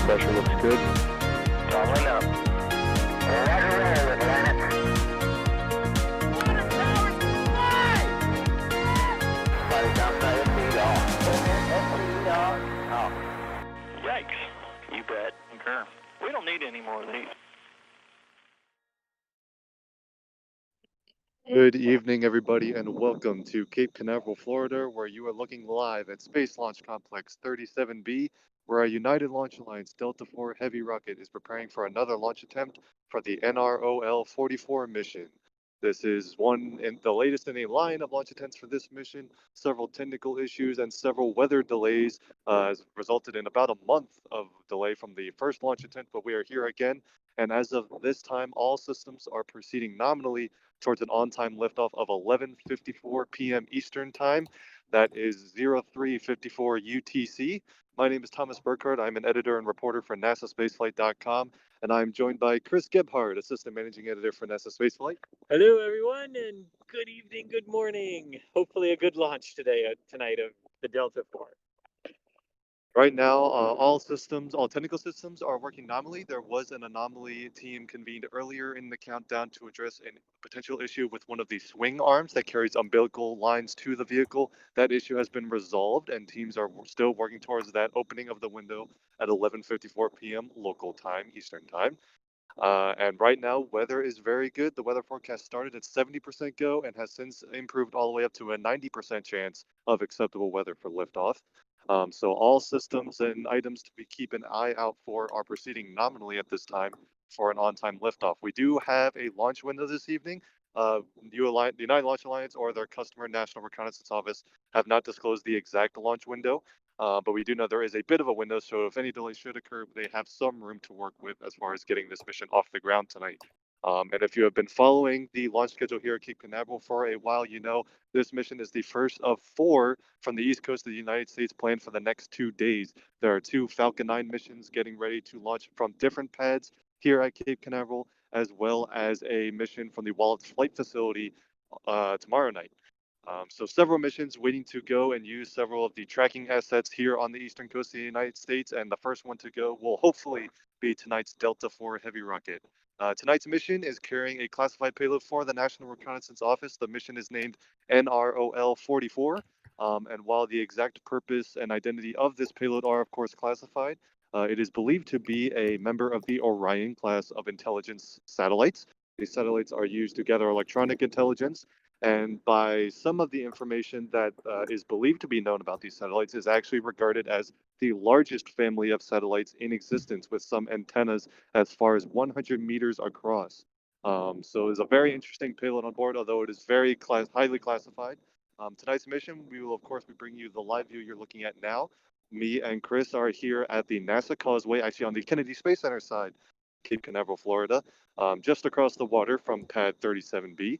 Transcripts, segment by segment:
pressure looks good. Following up. Roger, roll with planet. Flight downside speed off. Speed off. Yikes. You bet. Okay. We don't need any more of these. Good evening, everybody, and welcome to Cape Canaveral, Florida, where you are looking live at Space Launch Complex 37B, where our United Launch Alliance Delta IV Heavy rocket is preparing for another launch attempt for the NROL-44 mission. This is the latest in a line of launch attempts for this mission. Several technical issues and several weather delays has resulted in about a month of delay from the first launch attempt, but we are here again. And as of this time, all systems are proceeding nominally towards an on-time liftoff of 11:54 p.m. Eastern Time. That is 03:54 UTC. My name is Thomas Burkhardt. I'm an editor and reporter for NASASpaceflight.com, and I'm joined by Chris Gebhardt, Assistant Managing Editor for NASA Spaceflight. Hello, everyone, and good evening, good morning. Hopefully a good launch tonight of the Delta IV. Right now, all technical systems are working nominally. There was an anomaly team convened earlier in the countdown to address a potential issue with one of the swing arms that carries umbilical lines to the vehicle. That issue has been resolved, and teams are still working towards that opening of the window at 11:54 p.m. local time, Eastern time. And right now, weather is very good. The weather forecast started at 70% go and has since improved all the way up to a 90% chance of acceptable weather for liftoff. So all systems and items to keep an eye out for are proceeding nominally at this time for an on-time liftoff. We do have a launch window this evening. The United Launch Alliance or their customer National Reconnaissance Office have not disclosed the exact launch window, but we do know there is a bit of a window, so if any delays should occur, they have some room to work with as far as getting this mission off the ground tonight. And if you have been following the launch schedule here at Cape Canaveral for a while, you know this mission is the first of 4 from the East Coast of the United States planned for the next 2 days. There are 2 Falcon 9 missions getting ready to launch from different pads here at Cape Canaveral, as well as a mission from the Wallops flight facility tomorrow night. So several missions waiting to go and use several of the tracking assets here on the eastern coast of the United States, and the first one to go will hopefully be tonight's Delta IV Heavy rocket. Tonight's mission is carrying a classified payload for the National Reconnaissance Office. The mission is named NROL-44, and while the exact purpose and identity of this payload are, of course, classified, it is believed to be a member of the Orion class of intelligence satellites. These satellites are used to gather electronic intelligence, and by some of the information that is believed to be known about these satellites is actually regarded as the largest family of satellites in existence, with some antennas as far as 100 meters across. So it's a very interesting payload on board, although it is very highly classified. Tonight's mission, we will of course be bringing you the live view you're looking at now. Me and Chris are here at the NASA Causeway, actually on the Kennedy Space Center side, Cape Canaveral, Florida, just across the water from Pad 37B.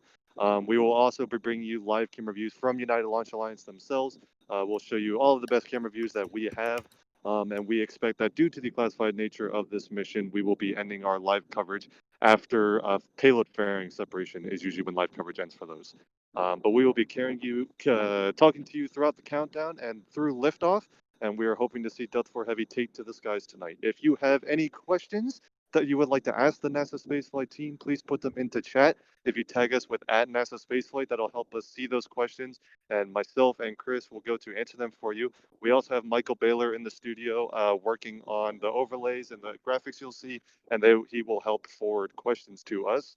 We will also be bringing you live camera views from United Launch Alliance themselves. We'll show you all of the best camera views that we have, and we expect that due to the classified nature of this mission, we will be ending our live coverage after payload fairing separation is usually when live coverage ends for those. But we will be talking to you throughout the countdown and through liftoff, and we are hoping to see Delta IV Heavy take to the skies tonight. If you have any questions that you would like to ask the NASA Spaceflight team, please put them into chat. If you tag us with @NASASpaceflight, that'll help us see those questions, and myself and Chris will go to answer them for you. We also have Michael Baylor in the studio working on the overlays and the graphics you'll see, and he will help forward questions to us.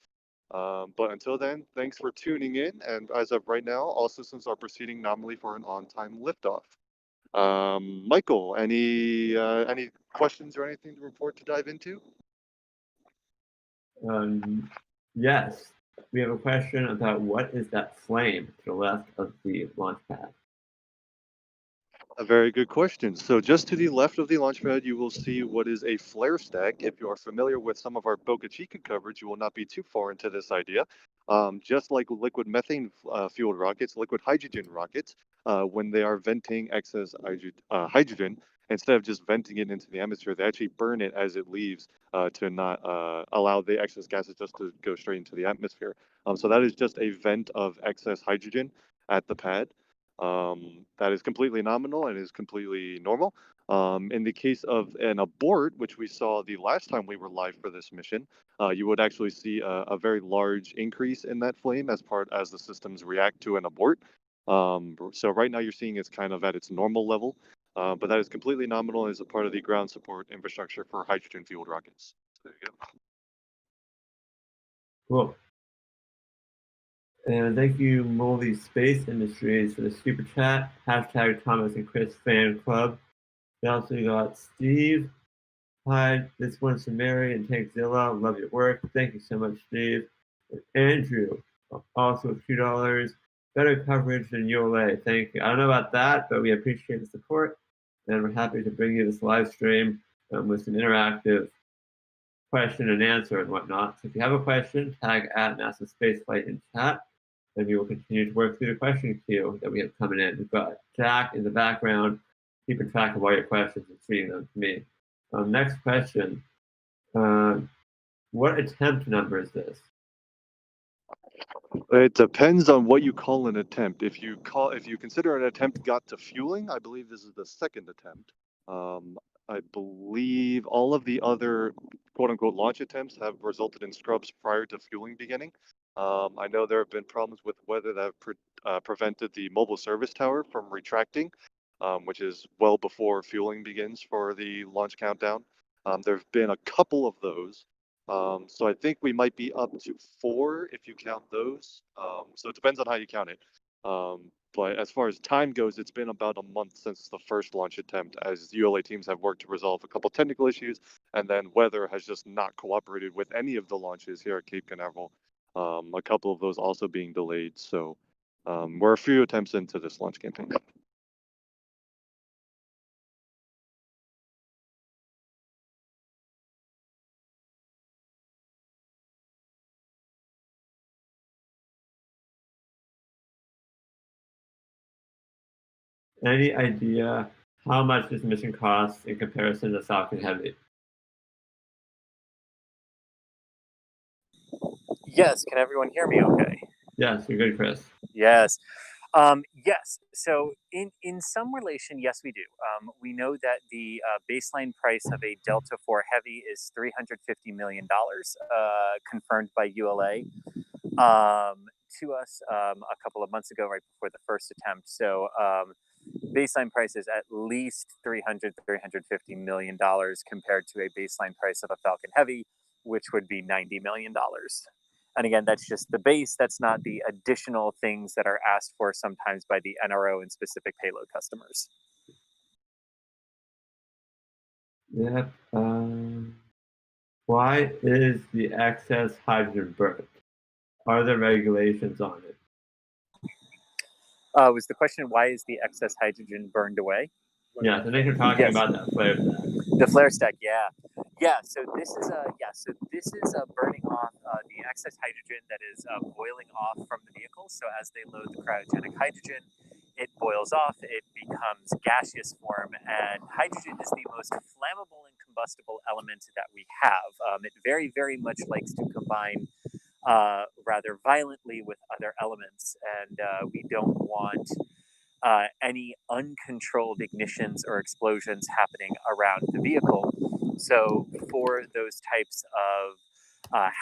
But until then, thanks for tuning in, and as of right now, all systems are proceeding nominally for an on-time liftoff. Michael, any questions or anything to report to dive into? Yes, we have a question about what is that flame to the left of the launch pad? A very good question. So just to the left of the launch pad, you will see what is a flare stack. If you are familiar with some of our Boca Chica coverage, you will not be too foreign to this idea. Just like liquid methane fueled rockets, liquid hydrogen rockets, when they are venting excess hydrogen, instead of just venting it into the atmosphere, they actually burn it as it leaves to not allow the excess gases just to go straight into the atmosphere. So that is just a vent of excess hydrogen at the pad. That is completely nominal and is completely normal. In the case of an abort, which we saw the last time we were live for this mission, you would actually see a very large increase in that flame as the systems react to an abort. So right now you're seeing it's kind of at its normal level, but that is completely nominal and is a part of the ground support infrastructure for hydrogen fueled rockets. So there you go. Cool. And thank you, Moldy Space Industries, for the super chat. Hashtag Thomas and Chris Fan Club. We also got Steve. Hi, this one's from Mary and Tankzilla. Love your work. Thank you so much, Steve. And Andrew, also $2. Better coverage than ULA. Thank you. I don't know about that, but we appreciate the support. And we're happy to bring you this live stream with some interactive question and answer and whatnot. So if you have a question, tag at NASASpaceflight in chat, and we will continue to work through the question queue that we have coming in. We've got Jack in the background, keeping track of all your questions and feeding them to me. Next question. What attempt number is this? It depends on what you call an attempt. If you consider an attempt got to fueling, I believe this is the second attempt. I believe all of the other quote unquote launch attempts have resulted in scrubs prior to fueling beginning. I know there have been problems with weather that have prevented the mobile service tower from retracting, which is well before fueling begins for the launch countdown. There have been a couple of those. So I think we might be up to 4 if you count those. So it depends on how you count it. But as far as time goes, it's been about a month since the first launch attempt, as ULA teams have worked to resolve a couple technical issues, and then weather has just not cooperated with any of the launches here at Cape Canaveral. A couple of those also being delayed. So we're a few attempts into this launch campaign. Any idea how much this mission costs in comparison to Falcon Heavy? Yes, can everyone hear me okay? Yes, you're good, Chris. Yes. Yes. So in some relation, yes, we do. We know that the baseline price of a Delta IV Heavy is $350 million, confirmed by ULA to us a couple of months ago, right before the first attempt. So baseline price is at least $350 million compared to a baseline price of a Falcon Heavy, which would be $90 million. And again, that's just the base. That's not the additional things that are asked for sometimes by the NRO and specific payload customers. Yep. Why is the excess hydrogen burnt? Are there regulations on it? Was the question, why is the excess hydrogen burned away? Yes, I think you're talking about that flare stack. The flare stack, yeah. Yeah, so this is burning off the excess hydrogen that is boiling off from the vehicle. So as they load the cryogenic hydrogen, it boils off, it becomes gaseous form, and hydrogen is the most flammable and combustible element that we have. It very, very much likes to combine rather violently with other elements, and we don't want any uncontrolled ignitions or explosions happening around the vehicle. So for those types of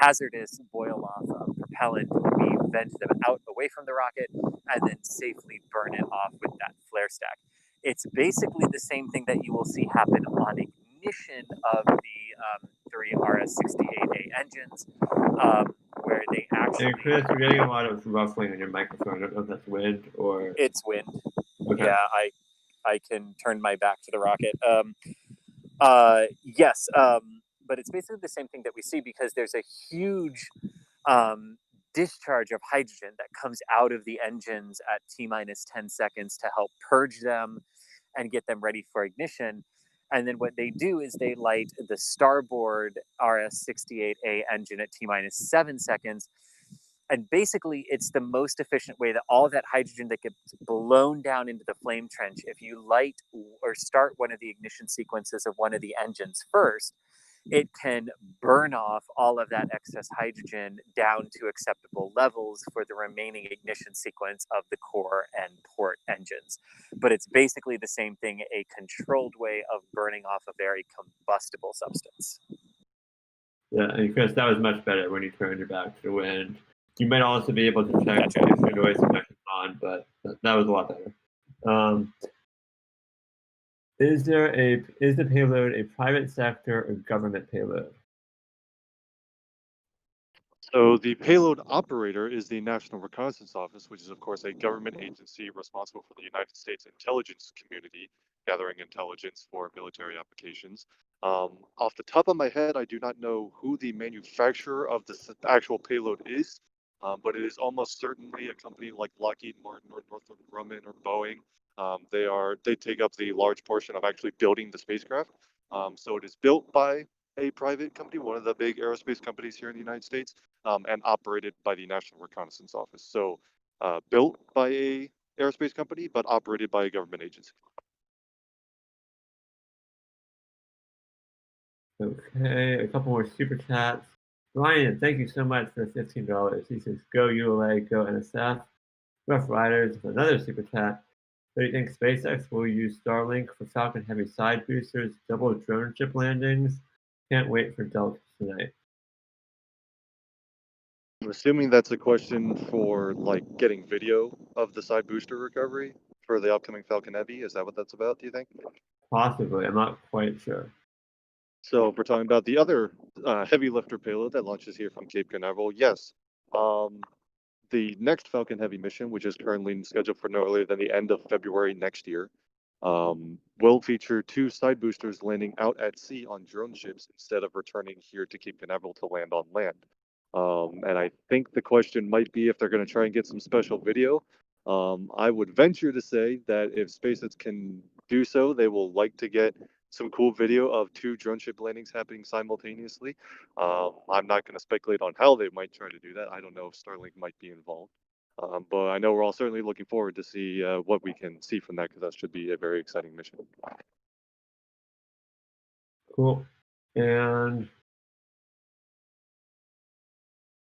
hazardous boil-off propellant, we vent them out away from the rocket and then safely burn it off with that flare stack. It's basically the same thing that you will see happen on ignition of the 3 RS-68A engines, where they actually... Hey, Chris, we're getting a lot of ruffling on your microphone. I don't know if that's wind or... It's wind. Okay. Yeah, I can turn my back to the rocket. Yes, but it's basically the same thing that we see, because there's a huge discharge of hydrogen that comes out of the engines at T-minus 10 seconds to help purge them and get them ready for ignition. And then what they do is they light the starboard RS-68A engine at T-minus 7 seconds. And basically, it's the most efficient way that all of that hydrogen that gets blown down into the flame trench, if you light or start one of the ignition sequences of one of the engines first, it can burn off all of that excess hydrogen down to acceptable levels for the remaining ignition sequence of the core and port engines. But it's basically the same thing, a controlled way of burning off a very combustible substance. Yeah, and Chris, that was much better when you turned your back to the wind. You might also be able to check Gotcha. if your noise suppression's on, but that was a lot better. Is the payload a private sector or government payload? So the payload operator is the National Reconnaissance Office, which is of course a government agency responsible for the United States intelligence community, gathering intelligence for military applications. Off the top of my head, I do not know who the manufacturer of the actual payload is, but it is almost certainly a company like Lockheed Martin or Northrop Grumman or Boeing. They take up the large portion of actually building the spacecraft. So it is built by a private company, one of the big aerospace companies here in the United States, and operated by the National Reconnaissance Office. So built by a aerospace company, but operated by a government agency. Okay, a couple more super chats. Ryan, thank you so much for $15. He says, go ULA, go NSF. Rough Riders with another super chat. Do you think SpaceX will use Starlink for Falcon Heavy side boosters, double drone ship landings? Can't wait for Delta tonight. I'm assuming that's a question for like getting video of the side booster recovery for the upcoming Falcon Heavy. Is that what that's about, do you think? Possibly, I'm not quite sure. So if we're talking about the other heavy lifter payload that launches here from Cape Canaveral, yes. The next Falcon Heavy mission, which is currently scheduled for no earlier than the end of February next year, will feature 2 side boosters landing out at sea on drone ships instead of returning here to Cape Canaveral to land on land. And I think the question might be if they're going to try and get some special video. I would venture to say that if SpaceX can do so, they will like to get some cool video of 2 drone ship landings happening simultaneously. I'm not going to speculate on how they might try to do that. I don't know if Starlink might be involved. But I know we're all certainly looking forward to see what we can see from that, because that should be a very exciting mission. Cool. And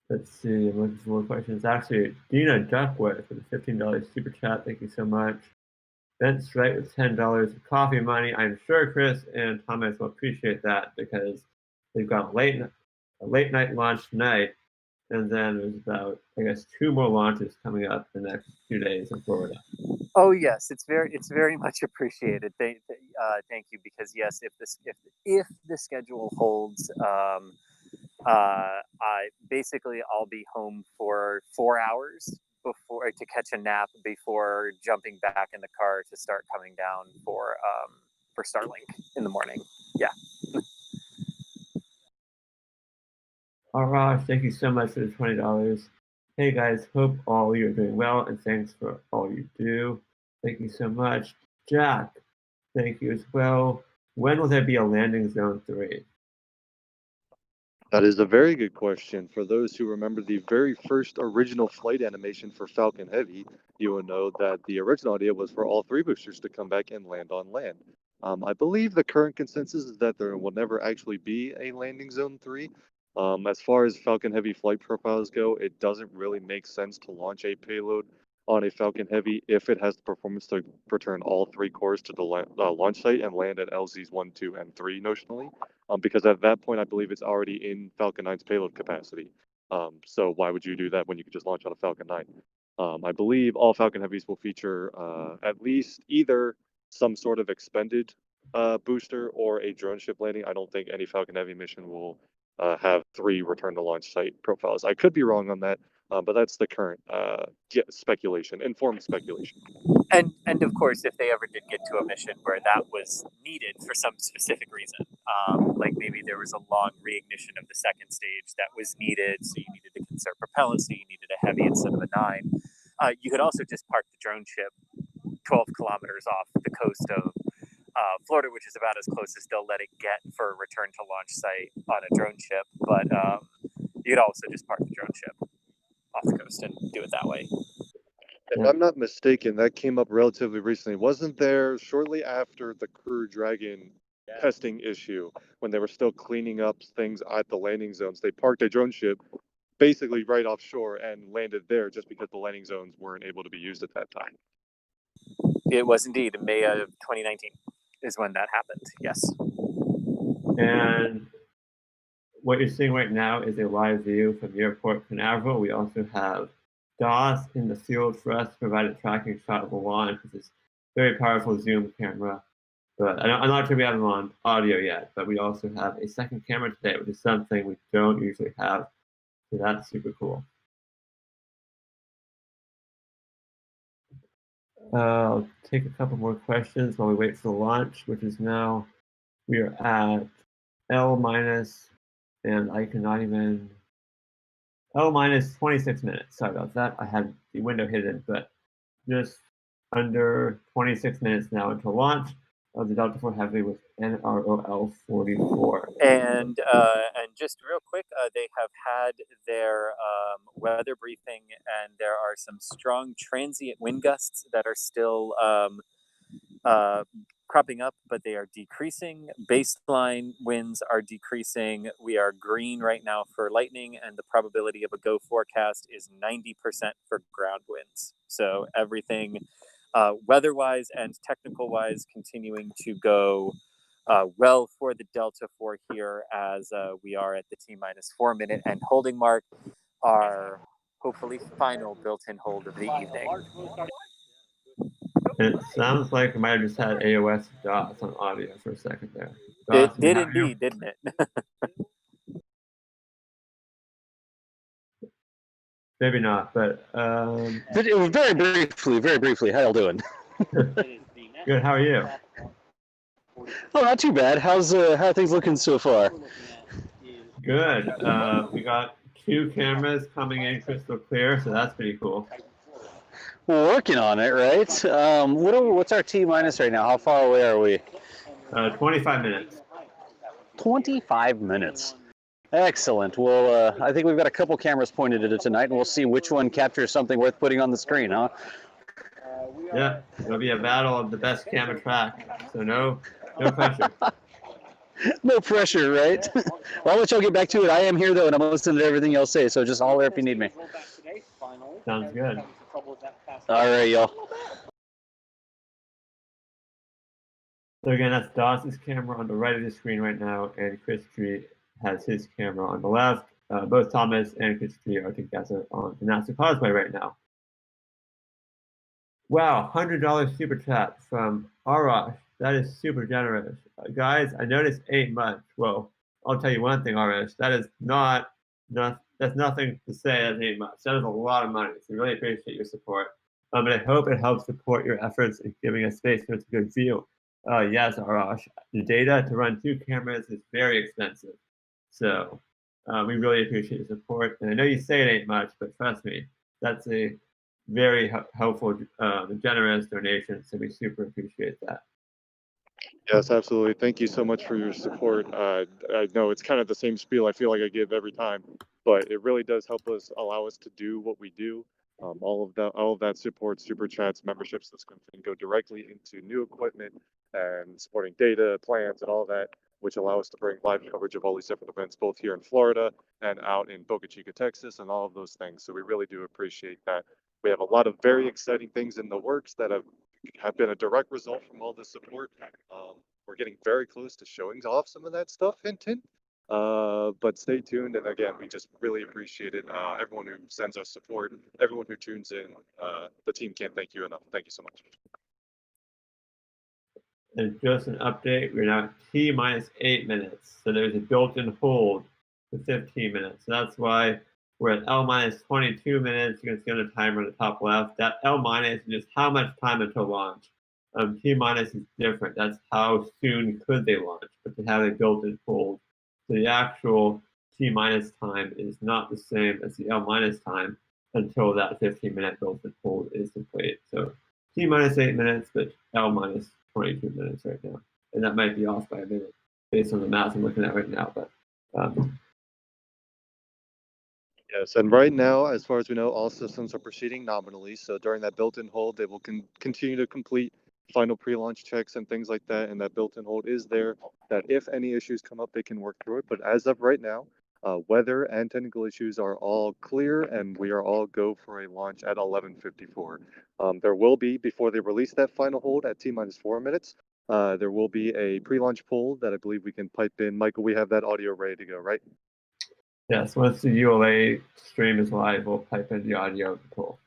let's see, I'm looking for more questions. Actually, Dina Duckworth with a $15 super chat. Thank you so much. Ben Straight with $10 of coffee money. I'm sure Chris and Thomas will appreciate that because they've got a late night launch tonight, and then there's about, I guess, 2 more launches coming up the next few days in Florida. Oh yes, it's very much appreciated. Thank you, because yes, if the schedule holds, I'll be home for 4 hours before to catch a nap before jumping back in the car to start coming down for Starlink in the morning. Yeah. All right, thank you so much for the $20. Hey guys, hope all you're doing well, and thanks for all you do. Thank you so much. Jack, thank you as well. When will there be a landing zone 3? That is a very good question. For those who remember the very first original flight animation for Falcon Heavy, you will know that the original idea was for all 3 boosters to come back and land on land. I believe the current consensus is that there will never actually be a landing zone 3. As far as Falcon Heavy flight profiles go, it doesn't really make sense to launch a payload on a Falcon Heavy if it has the performance to return all 3 cores to the launch site and land at LZs 1, 2, and 3 notionally. Because at that point, I believe it's already in Falcon 9's payload capacity. So why would you do that when you could just launch on a Falcon 9? I believe all Falcon Heavies will feature at least either some sort of expended booster or a drone ship landing. I don't think any Falcon Heavy mission will have 3 return to launch site profiles. I could be wrong on that, but that's the current speculation, informed speculation. And of course, if they ever did get to a mission where that was needed for some specific reason, like maybe there was a long reignition of the second stage that was needed, so you needed to conserve propellant, so you needed a heavy instead of a 9, you could also just park the drone ship 12 kilometers off the coast of Florida, which is about as close as they'll let it get for a return to launch site on a drone ship. But you could also just park the drone ship off the coast and do it that way. If I'm not mistaken, that came up relatively recently. Wasn't there shortly after the Crew Dragon testing issue when they were still cleaning up things at the landing zones. They parked a drone ship basically right offshore and landed there just because the landing zones weren't able to be used at that time. It was indeed May of 2019 is when that happened. Yes. And what you're seeing right now is a live view from the airport Canaveral. We also have DOS in the field for us to provide a tracking shot of the launch with this very powerful zoom camera. But I'm not sure we have them on audio yet, but we also have a second camera today, which is something we don't usually have. So that's super cool. I'll take a couple more questions while we wait for the launch, which is now, we are at L minus, and I cannot even, L minus 26 minutes. Sorry about that. I had the window hidden, but just under 26 minutes now until launch of the Delta IV Heavy with NROL-44. And just real quick, they have had their weather briefing, and there are some strong transient wind gusts that are still cropping up, but they are decreasing. Baseline winds are decreasing. We are green right now for lightning, and the probability of a go forecast is 90% for ground winds. So everything weather-wise and technical-wise continuing to go well for the Delta IV here, as we are at the T-minus 4 minute and holding mark, our hopefully final built-in hold of the evening. It sounds like I might have just had AOS DOS on audio for a second there. DOS, it did indeed, didn't it? Maybe not, but it was very briefly. How y'all doing? Good. How are you? Oh, not too bad. How are things looking so far? Good. We got 2 cameras coming in crystal clear, so that's pretty cool. We're working on it, right? What's our T-minus right now? How far away are we? 25 minutes. 25 minutes. Excellent. Well, I think we've got a couple cameras pointed at it tonight, and we'll see which one captures something worth putting on the screen, huh? Yeah, it'll be a battle of the best camera track, so no pressure. No pressure, right? Well, I'll let y'all get back to it. I am here, though, and I'm listening to everything y'all say, so just holler if you need me. Sounds good. All right, y'all. So again, that's DOS's camera on the right of the screen right now, and Chris Tree has his camera on the left. Both Thomas and Chris Tree are together on the NASA Causeway right now. Wow, $100 super chat from Arash. That is super generous. Guys, I noticed 8 months. Well, I'll tell you one thing, Arash. That is that's nothing to say as 8 months. That is a lot of money. So we really appreciate your support. And I hope it helps support your efforts in giving us space for a good view. Yes, Arash. The data to run 2 cameras is very expensive. So we really appreciate your support. And I know you say it ain't much, but trust me, that's a very helpful, generous donation. So we super appreciate that. Yes, absolutely. Thank you so much for your support. I know it's kind of the same spiel I feel like I give every time, but it really does help us, allow us to do what we do. All of that support, super chats, memberships, that's going to go directly into new equipment and supporting data, plans, and all that, which allow us to bring live coverage of all these different events, both here in Florida and out in Boca Chica, Texas, and all of those things. So we really do appreciate that. We have a lot of very exciting things in the works that have been a direct result from all this support. We're getting very close to showing off some of that stuff, hint, hint. But stay tuned, and again, we just really appreciate it. Everyone who sends us support, everyone who tunes in, the team can't thank you enough. Thank you so much. And just an update, we're now at T-minus 8 minutes. So there's a built-in hold for 15 minutes. So that's why we're at L-minus 22 minutes. You can see on the timer on the top left. That L-minus is just how much time until launch. T-minus is different. That's how soon could they launch, but they have a built-in hold. So the actual T-minus time is not the same as the L-minus time until that 15-minute built-in hold is complete. So T-minus 8 minutes, but L-minus 22 minutes right now. And that might be off by a minute based on the math I'm looking at right now. But yes, and right now, as far as we know, all systems are proceeding nominally. So during that built-in hold, they will continue to complete final pre-launch checks and things like that, and that built-in hold is there, that if any issues come up, they can work through it. But as of right now, weather and technical issues are all clear, and we are all go for a launch at 11:54. There will be, before they release that final hold at T-minus 4 minutes, there will be a pre-launch poll that I believe we can pipe in. Michael, we have that audio ready to go, right? Yes, once the ULA stream is live, we'll pipe in the audio of the poll.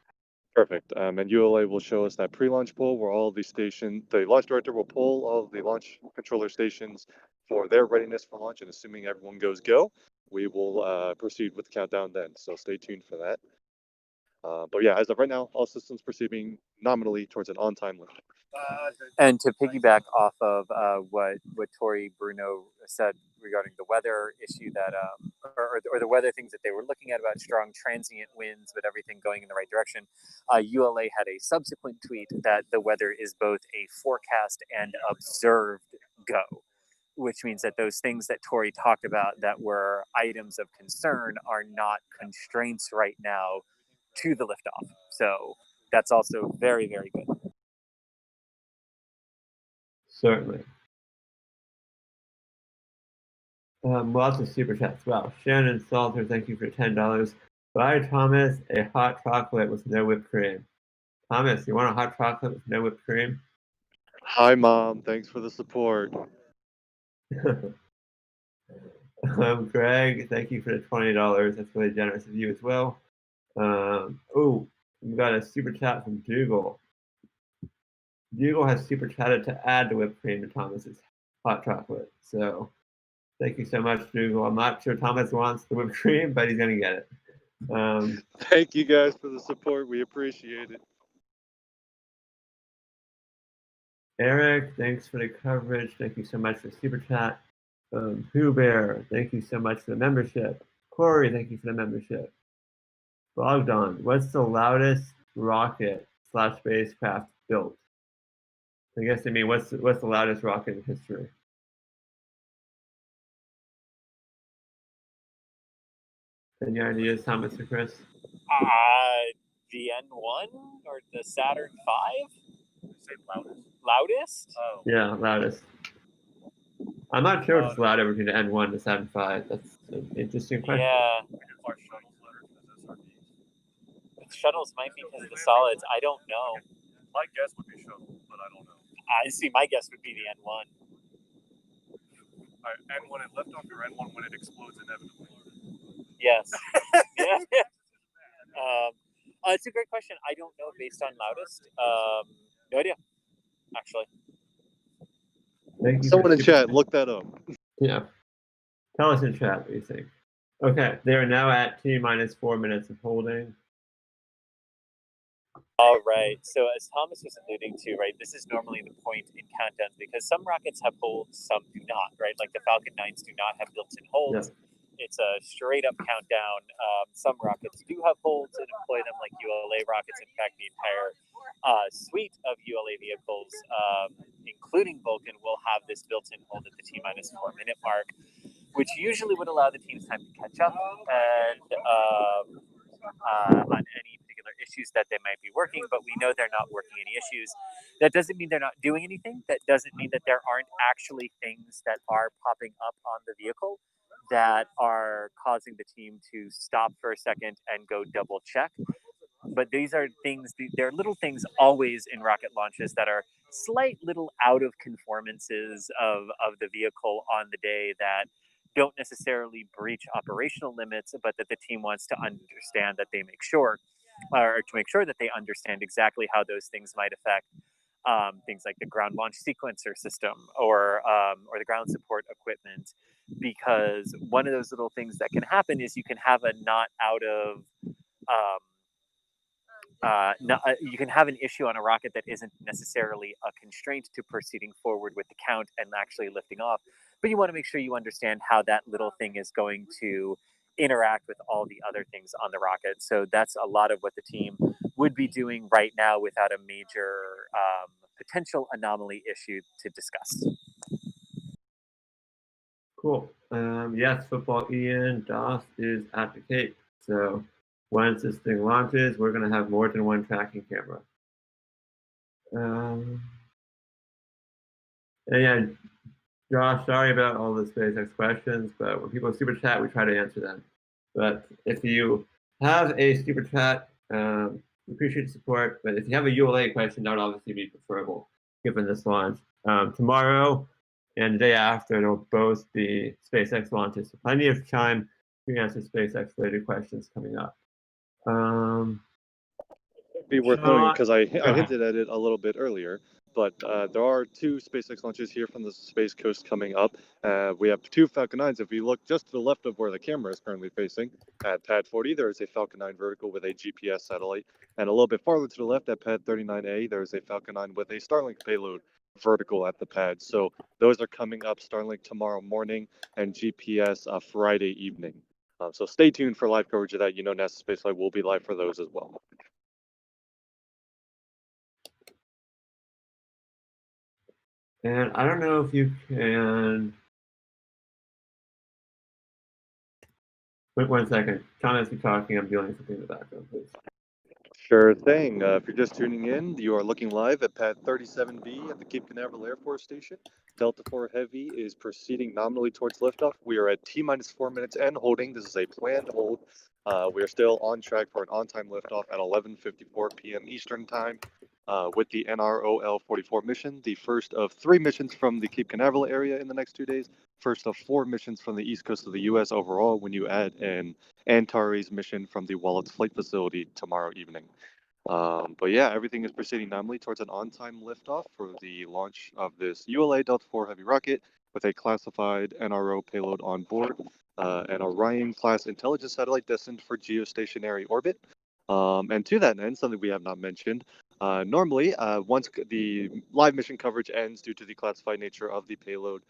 Perfect. And ULA will show us that pre-launch poll where all the launch director will poll all of the launch controller stations for their readiness for launch, and assuming everyone goes go, we will proceed with the countdown then. So stay tuned for that. But yeah, as of right now, all systems proceeding nominally towards an on-time lift. And to piggyback off of what Tori Bruno said regarding the weather issue that, or the weather things that they were looking at about strong transient winds, but everything going in the right direction, ULA had a subsequent tweet that the weather is both a forecast and observed go, which means that those things that Tori talked about that were items of concern are not constraints right now to the liftoff. So that's also very, very good. Certainly. Lots of super chats. Wow. Shannon Salter, thank you for $10. Buy Thomas a hot chocolate with no whipped cream. Thomas, you want a hot chocolate with no whipped cream? Hi, Mom. Thanks for the support. Greg, thank you for the $20. That's really generous of you as well. Oh, we got a super chat from Dougal. Dougal has super chatted to add the whipped cream to Thomas's hot chocolate. So thank you so much, Dougal. I'm not sure Thomas wants the whipped cream, but he's going to get it. Thank you guys for the support. We appreciate it. Eric, thanks for the coverage. Thank you so much for the super chat. Pooh Bear, thank you so much for the membership. Corey, thank you for the membership. Bogdan, what's the loudest rocket / spacecraft built? I guess they mean what's the loudest rocket in history? Any ideas, Thomas or Chris? The N1 or the Saturn V? Say loudest. Loudest? Oh. Yeah, loudest. I'm not sure if it's louder between the N1 and the Saturn V. That's an interesting question. Yeah. We can fly shuttles louder because SRBs. The shuttles might be because of the solids. I don't know. My guess would be shuttle, but I don't know. I see. My guess would be the N1. All right, N1 at liftoff or N1 when it explodes inevitably? Yes. Yeah. It's a great question. I don't know based on loudest. No idea, actually. Thank you. Someone in chat, look that up. Yeah. Tell us in chat what you think. Okay, they are now at T-minus 4 minutes of holding. All right. So as Thomas was alluding to, right, this is normally the point in countdowns because some rockets have holds, some do not, right? Like the Falcon 9s do not have built-in holds. Yeah. It's a straight up countdown. Some rockets do have holds and employ them like ULA rockets. In fact, the entire suite of ULA vehicles, including Vulcan, will have this built-in hold at the T-minus 4 minute mark, which usually would allow the teams time to catch up and on any particular issues that they might be working, but we know they're not working any issues. That doesn't mean they're not doing anything. That doesn't mean that there aren't actually things that are popping up on the vehicle that are causing the team to stop for a second and go double check. But these are things, they're little things always in rocket launches that are slight little out of conformances of the vehicle on the day that don't necessarily breach operational limits, but that the team wants to understand that they make sure, or to make sure that they understand exactly how those things might affect things like the ground launch sequencer system or the ground support equipment. Because one of those little things that can happen is you can have a not out of you can have an issue on a rocket that isn't necessarily a constraint to proceeding forward with the count and actually lifting off, but you want to make sure you understand how that little thing is going to interact with all the other things on the rocket. So that's a lot of what the team would be doing right now without a major potential anomaly issue to discuss. Cool. Yes, football Ian Doss is at the Cape. So once this thing launches, we're going to have more than one tracking camera. And yeah, Josh, sorry about all the SpaceX questions, but when people super chat, we try to answer them. But if you have a super chat, we appreciate the support. But if you have a ULA question, that would obviously be preferable given this launch. Tomorrow and the day after, it'll both be SpaceX launches. So plenty of time to answer SpaceX related questions coming up. Be worth noting Sean, because I go ahead. hinted at it a little bit earlier, but there are 2 SpaceX launches here from the Space Coast coming up. We have 2 Falcon 9s. If you look just to the left of where the camera is currently facing, at Pad 40, there is a Falcon 9 vertical with a GPS satellite. And a little bit farther to the left at Pad 39A, there is a Falcon 9 with a Starlink payload vertical at the pad. So those are coming up, Starlink tomorrow morning and GPS Friday evening. So stay tuned for live coverage of that. You know, NASA Spaceflight will be live for those as well. And I don't know if you can. Wait 1 second. Thomas, you're talking. I'm dealing with something in the background, please. Sure thing. If you're just tuning in, you are looking live at Pad 37B at the Cape Canaveral Air Force Station. Delta IV Heavy is proceeding nominally towards liftoff. We are at T-minus 4 minutes and holding. This is a planned hold. We are still on track for an on-time liftoff at 11:54 p.m. Eastern Time with the NROL-44 mission, the first of 3 missions from the Cape Canaveral area in the next 2 days, first of 4 missions from the east coast of the U.S. overall when you add an Antares mission from the Wallops flight facility tomorrow evening. But yeah, everything is proceeding nominally towards an on-time liftoff for the launch of this ULA Delta IV Heavy rocket with a classified NRO payload on board, an Orion-class intelligence satellite destined for geostationary orbit. And to that end, something we have not mentioned, normally, once the live mission coverage ends due to the classified nature of the payload,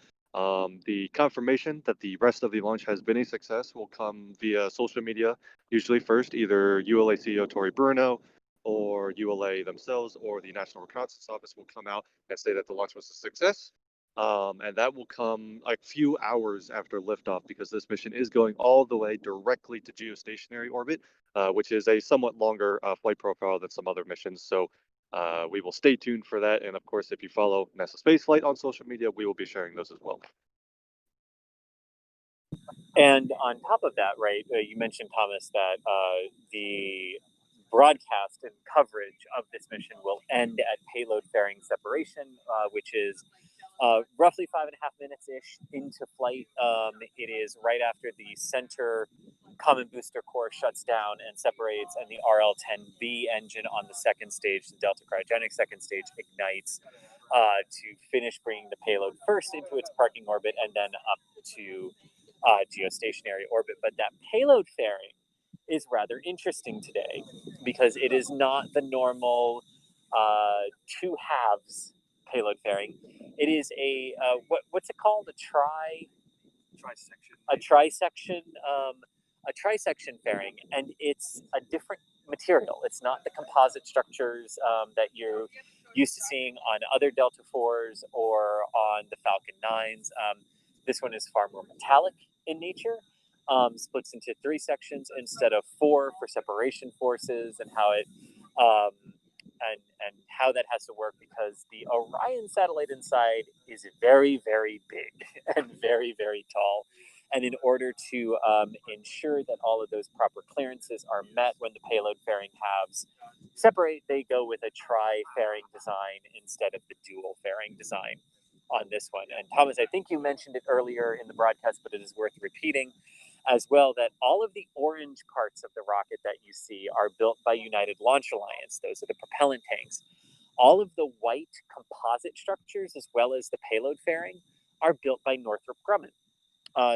the confirmation that the rest of the launch has been a success will come via social media, usually first, either ULA CEO Tori Bruno or ULA themselves or the National Reconnaissance Office will come out and say that the launch was a success. And that will come a few hours after liftoff because this mission is going all the way directly to geostationary orbit, which is a somewhat longer flight profile than some other missions. So we will stay tuned for that. And of course, if you follow NASA Spaceflight on social media, we will be sharing those as well. And on top of that, right, you mentioned, Thomas, that the broadcast and coverage of this mission will end at payload fairing separation, which is roughly 5.5 minutes ish into flight. It is right after the center common booster core shuts down and separates, and the RL-10B engine on the second stage, the Delta cryogenic second stage, ignites to finish bringing the payload first into its parking orbit and then up to geostationary orbit. But that payload fairing is rather interesting today because it is not the normal 2 halves payload fairing. It is a what's it called? A trisection fairing, and it's a different material. It's not the composite structures that you're used to seeing on other Delta IVs or on the Falcon 9s. This one is far more metallic in nature. Splits into 3 sections instead of 4 for separation forces, and how it and how that has to work, because the Orion satellite inside is very, very big and very, very tall. And in order to ensure that all of those proper clearances are met when the payload fairing halves separate, they go with a tri-fairing design instead of the dual fairing design on this one. And Thomas, I think you mentioned it earlier in the broadcast, but it is worth repeating as well, that all of the orange parts of the rocket that you see are built by United Launch Alliance. Those are the propellant tanks. All of the white composite structures, as well as the payload fairing, are built by Northrop Grumman.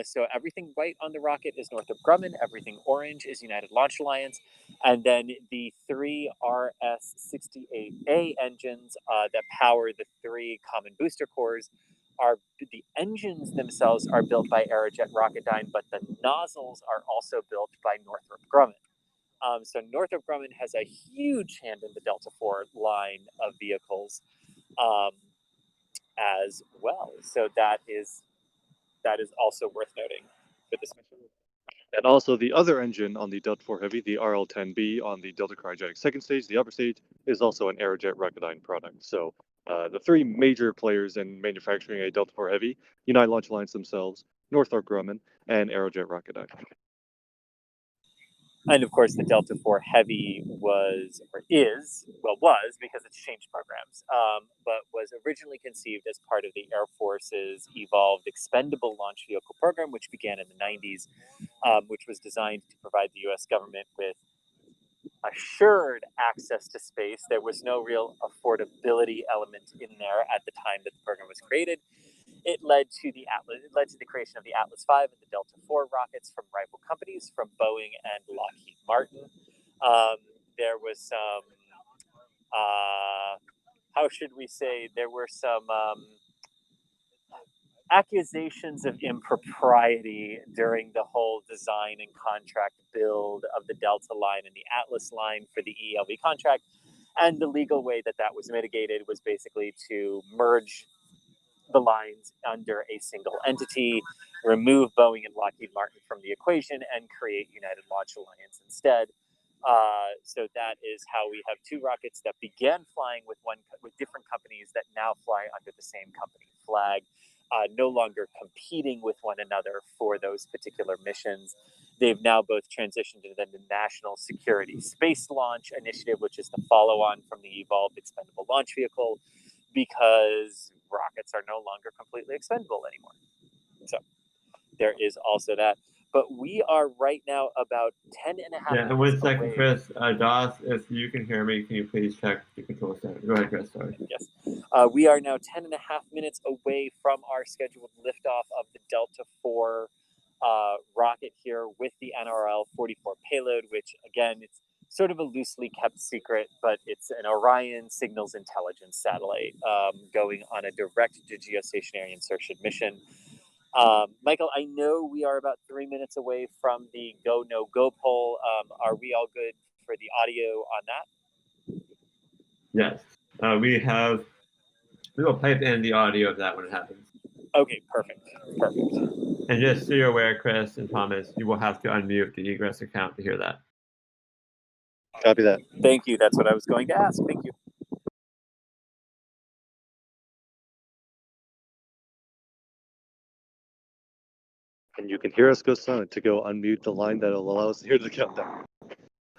So everything white on the rocket is Northrop Grumman, everything orange is United Launch Alliance, and then the 3 RS-68A engines that power the 3 common booster cores are, the engines themselves are built by Aerojet Rocketdyne, but the nozzles are also built by Northrop Grumman. So Northrop Grumman has a huge hand in the Delta IV line of vehicles as well. So that is also worth noting for this mission. And also the other engine on the Delta IV Heavy, the RL-10B on the Delta cryogenic second stage, the upper stage, is also an Aerojet Rocketdyne product. So The three major players in manufacturing a Delta IV Heavy, United Launch Alliance themselves, Northrop Grumman, and Aerojet Rocketdyne. And of course, the Delta IV Heavy was because it's changed programs, but was originally conceived as part of the Air Force's Evolved Expendable Launch Vehicle program, which began in the 90s, which was designed to provide the U.S. government with assured access to space. There was no real affordability element in there at the time that the program was created. It led to the creation of the Atlas V and the Delta IV rockets from rival companies, from Boeing and Lockheed Martin. There was some, there were some accusations of impropriety during the whole design and contract build of the Delta line and the Atlas line for the ELV contract. And the legal way that was mitigated was basically to merge the lines under a single entity, remove Boeing and Lockheed Martin from the equation, and create United Launch Alliance instead. So that is how we have two rockets that began flying with different companies that now fly under the same company flag, no longer competing with one another for those particular missions. They've now both transitioned to the National Security Space Launch Initiative, which is the follow-on from the Evolved Expendable Launch Vehicle, because rockets are no longer completely expendable anymore. So there is also that. But we are right now about 10 and a half minutes and 1 second, away. Chris. Doss, if you can hear me, can you please check the control center? Go ahead, Chris, sorry. Yes. We are now 10 and a half minutes away from our scheduled liftoff of the Delta IV rocket here with the NROL-44 payload, which, again, it's sort of a loosely kept secret, but it's an Orion signals intelligence satellite going on a direct to geostationary insertion mission. Michael, I know we are about 3 minutes away from the go, no go poll. Are we all good for the audio on that? Yes. We will pipe in the audio of that when it happens. Okay, perfect. And just so you're aware, Chris and Thomas, you will have to unmute the egress account to hear that. Copy that. Thank you. That's what I was going to ask. Thank you. And you can hear us go silent to go unmute the line that will allow us to hear the countdown.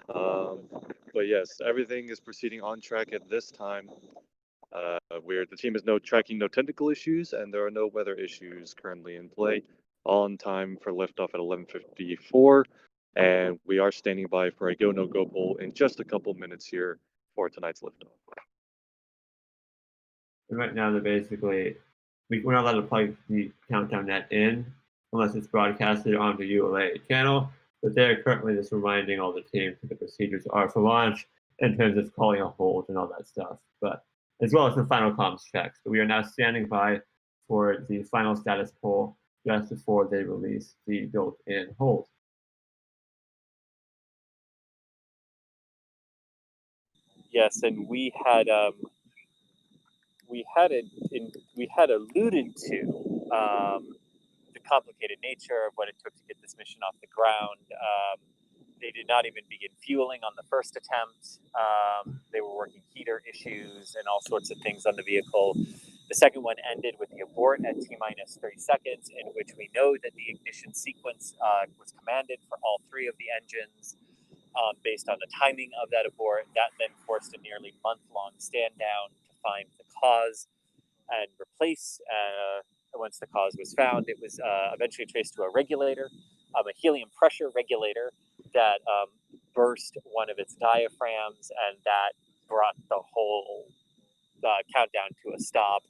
But yes, everything is proceeding on track at this time. The team is tracking no technical issues, and there are no weather issues currently in play. All on time for liftoff at 11:54, and we are standing by for a go no go poll in just a couple minutes here for tonight's liftoff. And right now, we're not allowed to plug the countdown net in unless it's broadcasted on the ULA channel. But they're currently just reminding all the teams what the procedures are for launch in terms of calling a hold and all that stuff. But as well as the final comms checks. But we are now standing by for the final status poll just before they release the built-in hold. Yes, and we had alluded to the complicated nature of what it took to get this mission off the ground. They did not even begin fueling on the first attempt. They were working heater issues and all sorts of things on the vehicle. The second one ended with the abort at T-minus 30 seconds, in which we know that the ignition sequence was commanded for all three of the engines based on the timing of that abort. That then forced a nearly month-long stand down to find the cause and replace. Once the cause was found, it was eventually traced to a regulator, a helium pressure regulator that burst one of its diaphragms, and that brought the whole countdown to a stop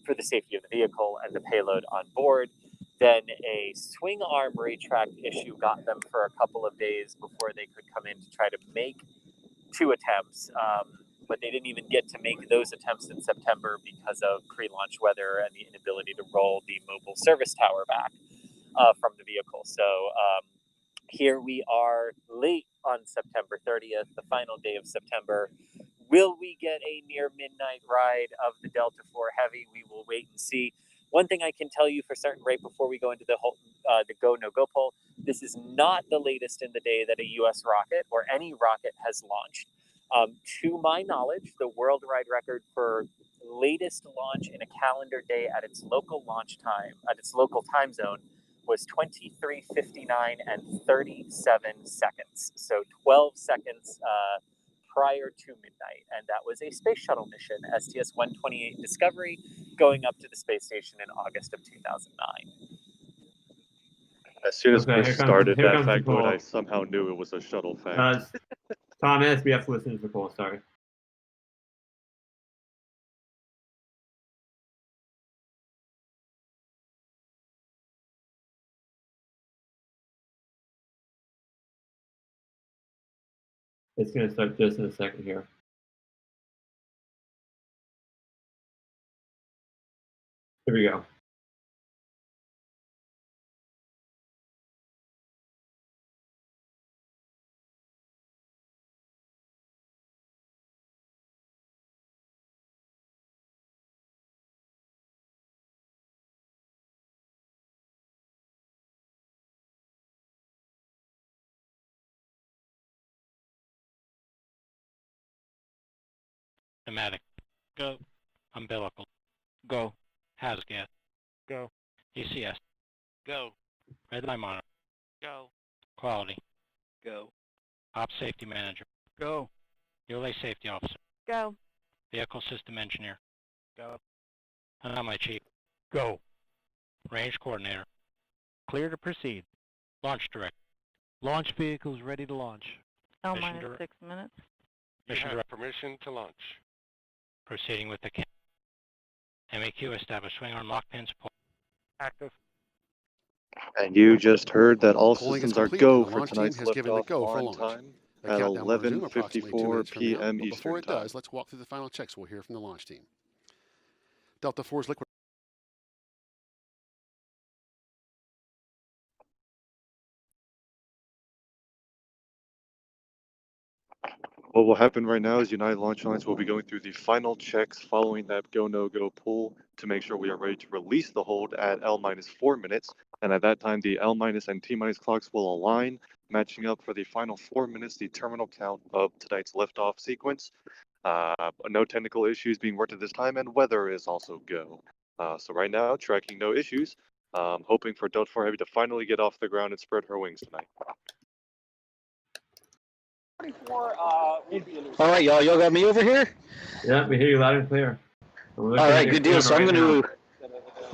for the safety of the vehicle and the payload on board. Then a swing arm retract issue got them for a couple of days before they could come in to try to make two attempts. But they didn't even get to make those attempts in September because of pre-launch weather and the inability to roll the mobile service tower back from the vehicle. So here we are late on September 30th, the final day of September. Will we get a near midnight ride of the Delta IV Heavy? We will wait and see. One thing I can tell you for certain right before we go into the go, no go poll, this is not the latest in the day that a U.S. rocket or any rocket has launched. To my knowledge, the worldwide record for latest launch in a calendar day at its local launch time, at its local time zone, was 23:59 and 37 seconds. So 12 seconds prior to midnight. And that was a space shuttle mission, STS-128 Discovery, going up to the space station in August of 2009. As soon as Chris started here that comes factoid, Nicole. I somehow knew it was a shuttle fact. Thomas, we have to listen to Nicole, sorry. It's going to start just in a second here. Here we go. Pneumatic. Go. Umbilical. Go. Hazgas. Go. ECS. Go. Red line monitor. Go. Quality. Go. Ops safety manager. Go. Relay safety officer. Go. Vehicle system engineer. Go. And my chief. Go. Range coordinator. Clear to proceed. Launch director. Launch vehicles ready to launch. L Mission minus direct- 6 minutes. Mission direct- permission to launch. Proceeding with the MAQ established swing arm lock pin support. Active. And you just heard that all Polling is systems are complete, go and the for launch team tonight's has given the liftoff go for on launch. time The at countdown will resume approximately 2 11:54 minutes from now, p.m. but before Eastern it Time. does, let's walk through the final checks we'll hear from the launch team. Delta 4's liquid. What will happen right now is United Launch Alliance will be going through the final checks following that go-no-go pool to make sure we are ready to release the hold at L-4 minutes. And at that time, the L- and T- clocks will align, matching up for the final 4 minutes, the terminal count of tonight's liftoff sequence. No technical issues being worked at this time, and weather is also go. So right now, tracking no issues. Hoping for Delta 4 Heavy to finally get off the ground and spread her wings tonight. All right, y'all got me over here? Yeah, we hear you loud and clear. All right, good deal. So I'm going to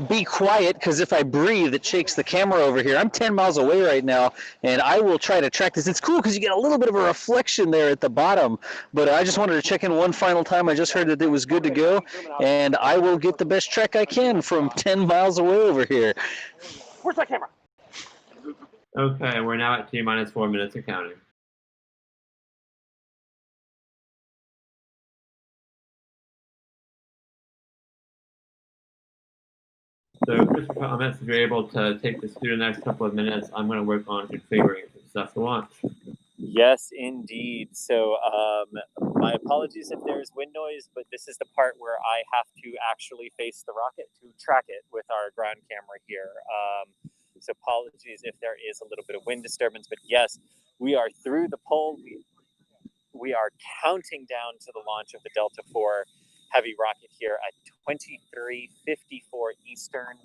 be quiet because if I breathe, it shakes the camera over here. I'm 10 miles away right now, and I will try to track this. It's cool because you get a little bit of a reflection there at the bottom, but I just wanted to check in one final time. I just heard that it was good to go, and I will get the best track I can from 10 miles away over here. Where's my camera? Okay, we're now at T-4 minutes and counting. So, Chris, comments, if you're able to take this through the next couple of minutes, I'm going to work on configuring some stuff to launch. Yes, indeed. So my apologies if there's wind noise, but this is the part where I have to actually face the rocket to track it with our ground camera here. So apologies if there is a little bit of wind disturbance, but yes, we are through the poll. We are counting down to the launch of the Delta IV Heavy rocket here at 23:54 Eastern,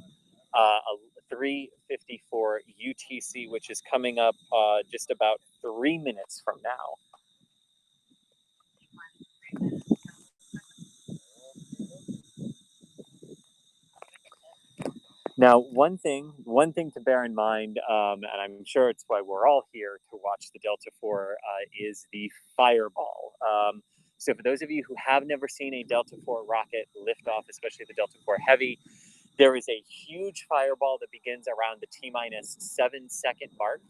3:54 UTC, which is coming up just about 3 minutes from now. Now, one thing to bear in mind, and I'm sure it's why we're all here to watch the Delta IV, is the fireball. So for those of you who have never seen a Delta IV rocket lift off, especially the Delta IV Heavy, there is a huge fireball that begins around the T-7 second mark.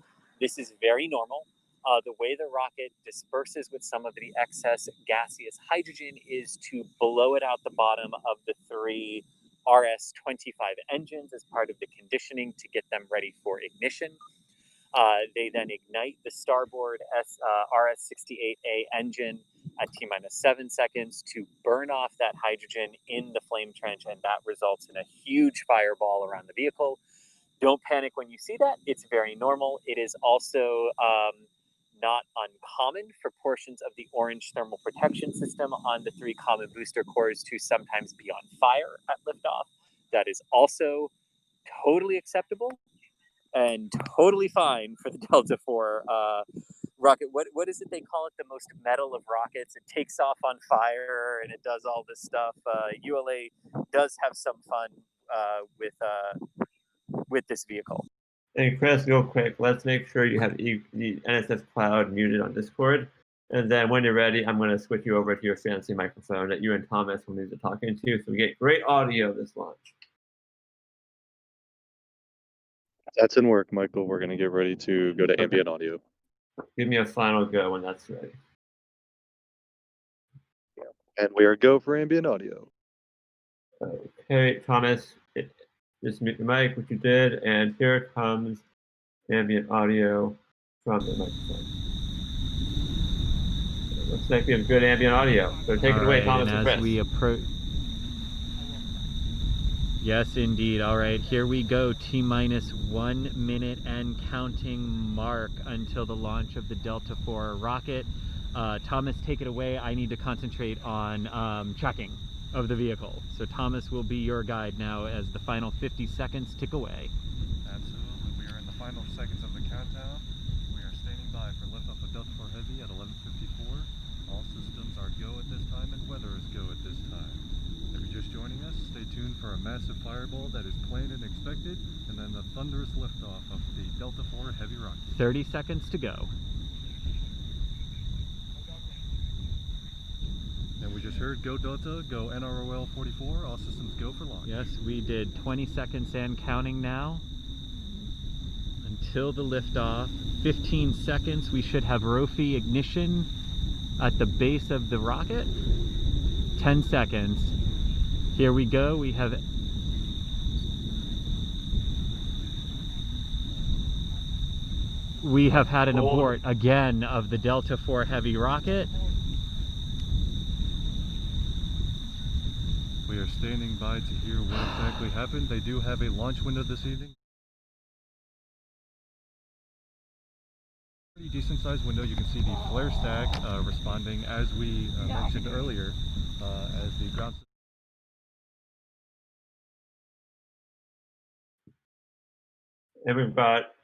This is very normal. The way the rocket disperses with some of the excess gaseous hydrogen is to blow it out the bottom of the 3 RS-25 engines as part of the conditioning to get them ready for ignition. They then ignite the starboard RS-68A engine at T-7 seconds to burn off that hydrogen in the flame trench, and that results in a huge fireball around the vehicle. Don't panic when you see that. It's very normal. It is also not uncommon for portions of the orange thermal protection system on the 3 common booster cores to sometimes be on fire at liftoff. That is also totally acceptable and totally fine for the Delta IV rocket. What is it they call it? The most metal of rockets. It takes off on fire and it does all this stuff. ULA does have some fun with this vehicle. And Chris, real quick, let's make sure you have the NSS Cloud muted on Discord. And then when you're ready, I'm going to switch you over to your fancy microphone that you and Thomas will be talking to, so we get great audio this launch. That's in work, Michael. We're going to get ready to go to ambient audio. Give me a final go when that's ready. And we are go for ambient audio. Okay, Thomas, just mute your mic, which you did, and here comes ambient audio from the microphone. It looks like we have good ambient audio. So take it away, Thomas and as Chris. we approach. Yes, indeed. All right, here we go. T-minus 1 minute and counting mark until the launch of the Delta IV rocket. Thomas, take it away. I need to concentrate on tracking of the vehicle. So Thomas will be your guide now as the final 50 seconds tick away. Absolutely. We are in the final seconds of the countdown. We are standing by for liftoff of Delta IV Heavy at 11:54. All systems are go at this time and weather is go at this time. If you're just joining us, stay tuned for a massive fireball that is planned and expected, and then the thunderous liftoff of the Delta IV Heavy rocket. 30 seconds to go. And we just heard go Delta, go NROL-44, all systems go for launch. Yes, we did 20 seconds and counting now until the liftoff. 15 seconds, we should have ROFI ignition at the base of the rocket. 10 seconds. Here we go. We have had an abort again of the Delta IV Heavy rocket. We are standing by to hear what exactly happened. They do have a launch window this evening. Pretty decent sized window. You can see the flare stack responding as we mentioned earlier as the ground. And we've got,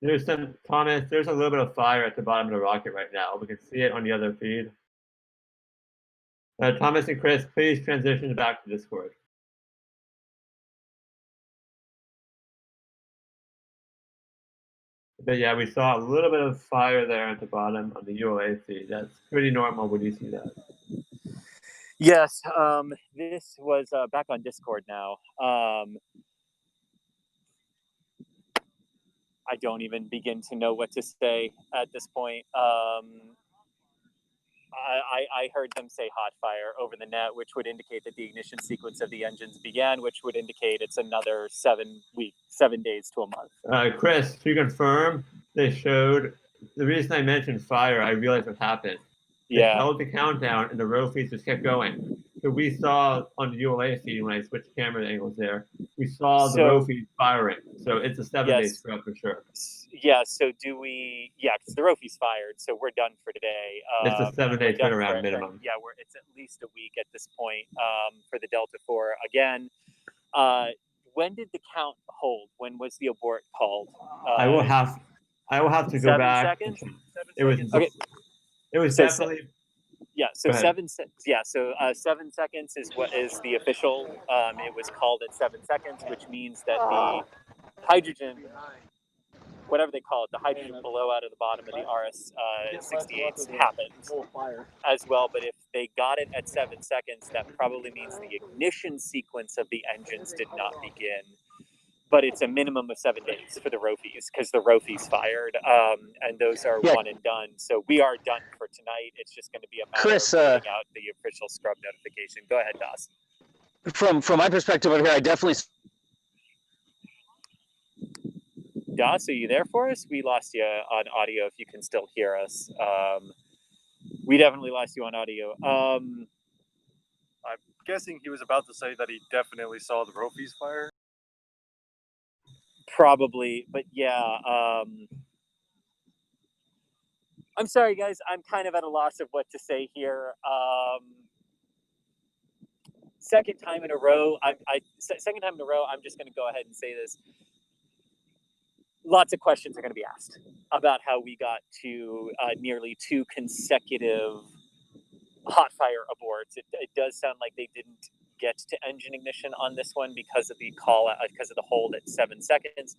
there's some comments, there's a little bit of fire at the bottom of the rocket right now. We can see it on the other feed. Thomas and Chris, please transition back to Discord. But yeah, we saw a little bit of fire there at the bottom of the ULA feed. That's pretty normal when you see that. Yes, this was back on Discord now. I don't even begin to know what to say at this point. I heard them say hot fire over the net, which would indicate that the ignition sequence of the engines began, which would indicate it's another 7 days to a month. Chris, to confirm, they showed, the reason I mentioned fire, I realized what happened. They held the countdown and the row feeds just kept going. So we saw on the ULA feed, when I switched camera angles there, we saw the row feed firing. So it's a 7-day scrub for sure. Yeah, so do we, because the Rofi's fired, so we're done for today. It's a 7-day turnaround minimum. Yeah, it's at least a week at this point for the Delta IV. Again, when did the count hold? When was the abort called? I will have to go back. 7 seconds? It was okay. It was definitely. So 7 seconds is what is the official. It was called at 7 seconds, which means that the hydrogen, whatever they call it, the hydrogen below out of the bottom of the RS-68s happened as well. But if they got it at 7 seconds, that probably means the ignition sequence of the engines did not begin. But it's a minimum of 7 days for the Rofis because the Rofis fired, and those are one and done. So we are done for tonight. It's just going to be a matter of putting out the official scrub notification. Go ahead, Das. From my perspective over here, I definitely. Das, are you there for us? We lost you on audio. If you can still hear us, we definitely lost you on audio. I'm guessing he was about to say that he definitely saw the Rofis fire. Probably, but yeah, I'm sorry, guys. I'm kind of at a loss of what to say here. Second time in a row. Second time in a row. I'm just going to go ahead and say this. Lots of questions are going to be asked about how we got to nearly 2 consecutive hot fire aborts. It does sound like they didn't get to engine ignition on this one because of the because of the hold at 7 seconds.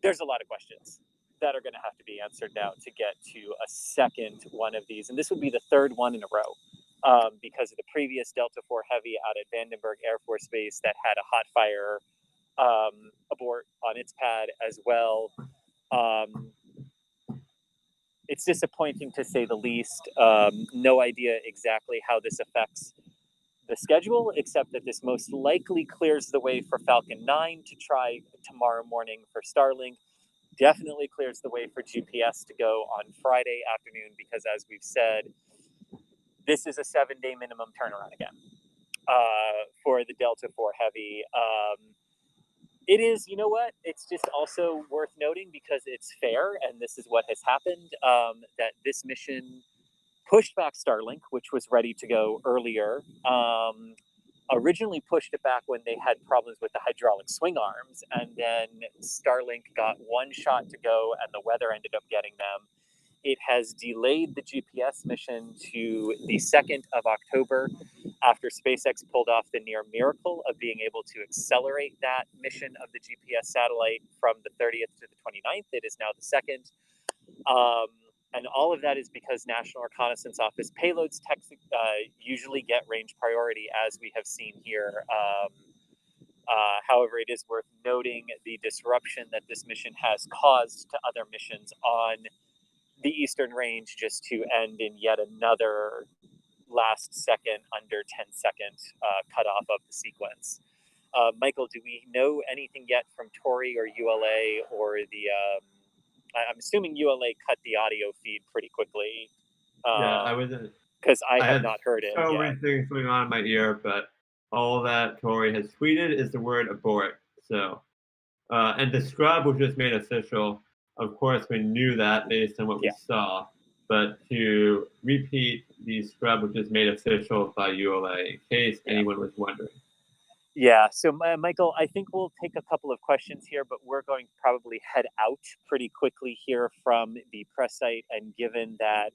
There's a lot of questions that are going to have to be answered now to get to a second one of these. And this would be the third one in a row because of the previous Delta IV Heavy out at Vandenberg Air Force Base that had a hot fire abort on its pad as well. It's disappointing to say the least. No idea exactly how this affects the schedule, except that this most likely clears the way for Falcon 9 to try tomorrow morning for Starlink. Definitely clears the way for GPS to go on Friday afternoon because, as we've said, this is a 7-day minimum turnaround again for the Delta IV Heavy. It is, you know what? It's just also worth noting because it's fair, and this is what has happened, that this mission pushed back Starlink, which was ready to go earlier. Originally pushed it back when they had problems with the hydraulic swing arms, and then Starlink got one shot to go, and the weather ended up getting them. It has delayed the GPS mission to the 2nd of October after SpaceX pulled off the near miracle of being able to accelerate that mission of the GPS satellite from the 30th to the 29th. It is now the 2nd. And all of that is because National Reconnaissance Office payloads usually get range priority, as we have seen here. However, it is worth noting the disruption that this mission has caused to other missions on the Eastern Range, just to end in yet another last second, under 10-second cutoff of the sequence. Michael, do we know anything yet from Tori or ULA or the... I'm assuming ULA cut the audio feed pretty quickly. Yeah, I was because I have not heard it. So many things going on in my ear, but all that Tori has tweeted is the word abort. So, and the scrub was just made official. Of course, we knew that based on what we saw, but to repeat, the scrub was just made official by ULA, in case anyone was wondering. Yeah, so Michael, I think we'll take a couple of questions here, but we're going to probably head out pretty quickly here from the press site. And given that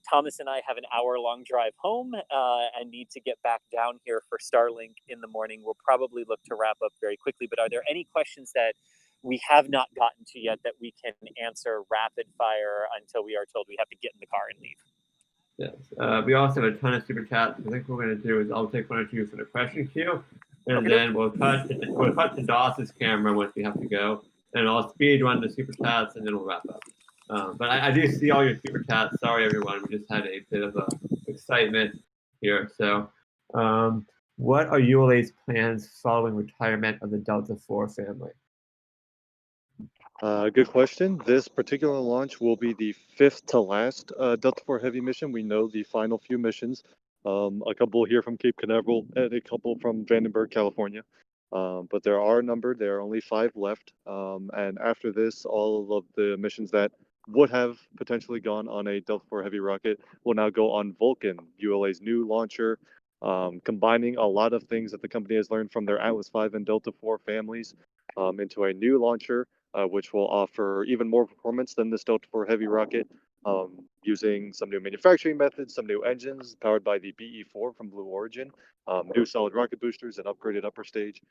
Thomas and I have an hour-long drive home and need to get back down here for Starlink in the morning, we'll probably look to wrap up very quickly. But are there any questions that we have not gotten to yet that we can answer rapid fire until we are told we have to get in the car and leave? Yes. We also have a ton of super chats. I think what we're going to do is I'll take one or two for the question queue, and then we'll cut to Doss's camera once we have to go, and I'll speed run the super chats, and then we'll wrap up. But I do see all your super chats. Sorry, everyone. We just had a bit of excitement here. So, what are ULA's plans following retirement of the Delta IV family? Good question. This particular launch will be the 5th to last Delta IV Heavy mission. We know the final few missions. A couple here from Cape Canaveral and a couple from Vandenberg, California. But there are a number. There are only 5 left. And after this, all of the missions that would have potentially gone on a Delta IV Heavy rocket will now go on Vulcan, ULA's new launcher, combining a lot of things that the company has learned from their Atlas V and Delta IV families into a new launcher, which will offer even more performance than this Delta IV Heavy rocket, using some new manufacturing methods, some new engines powered by the BE-4 from Blue Origin, new solid rocket boosters, and upgraded upper stage.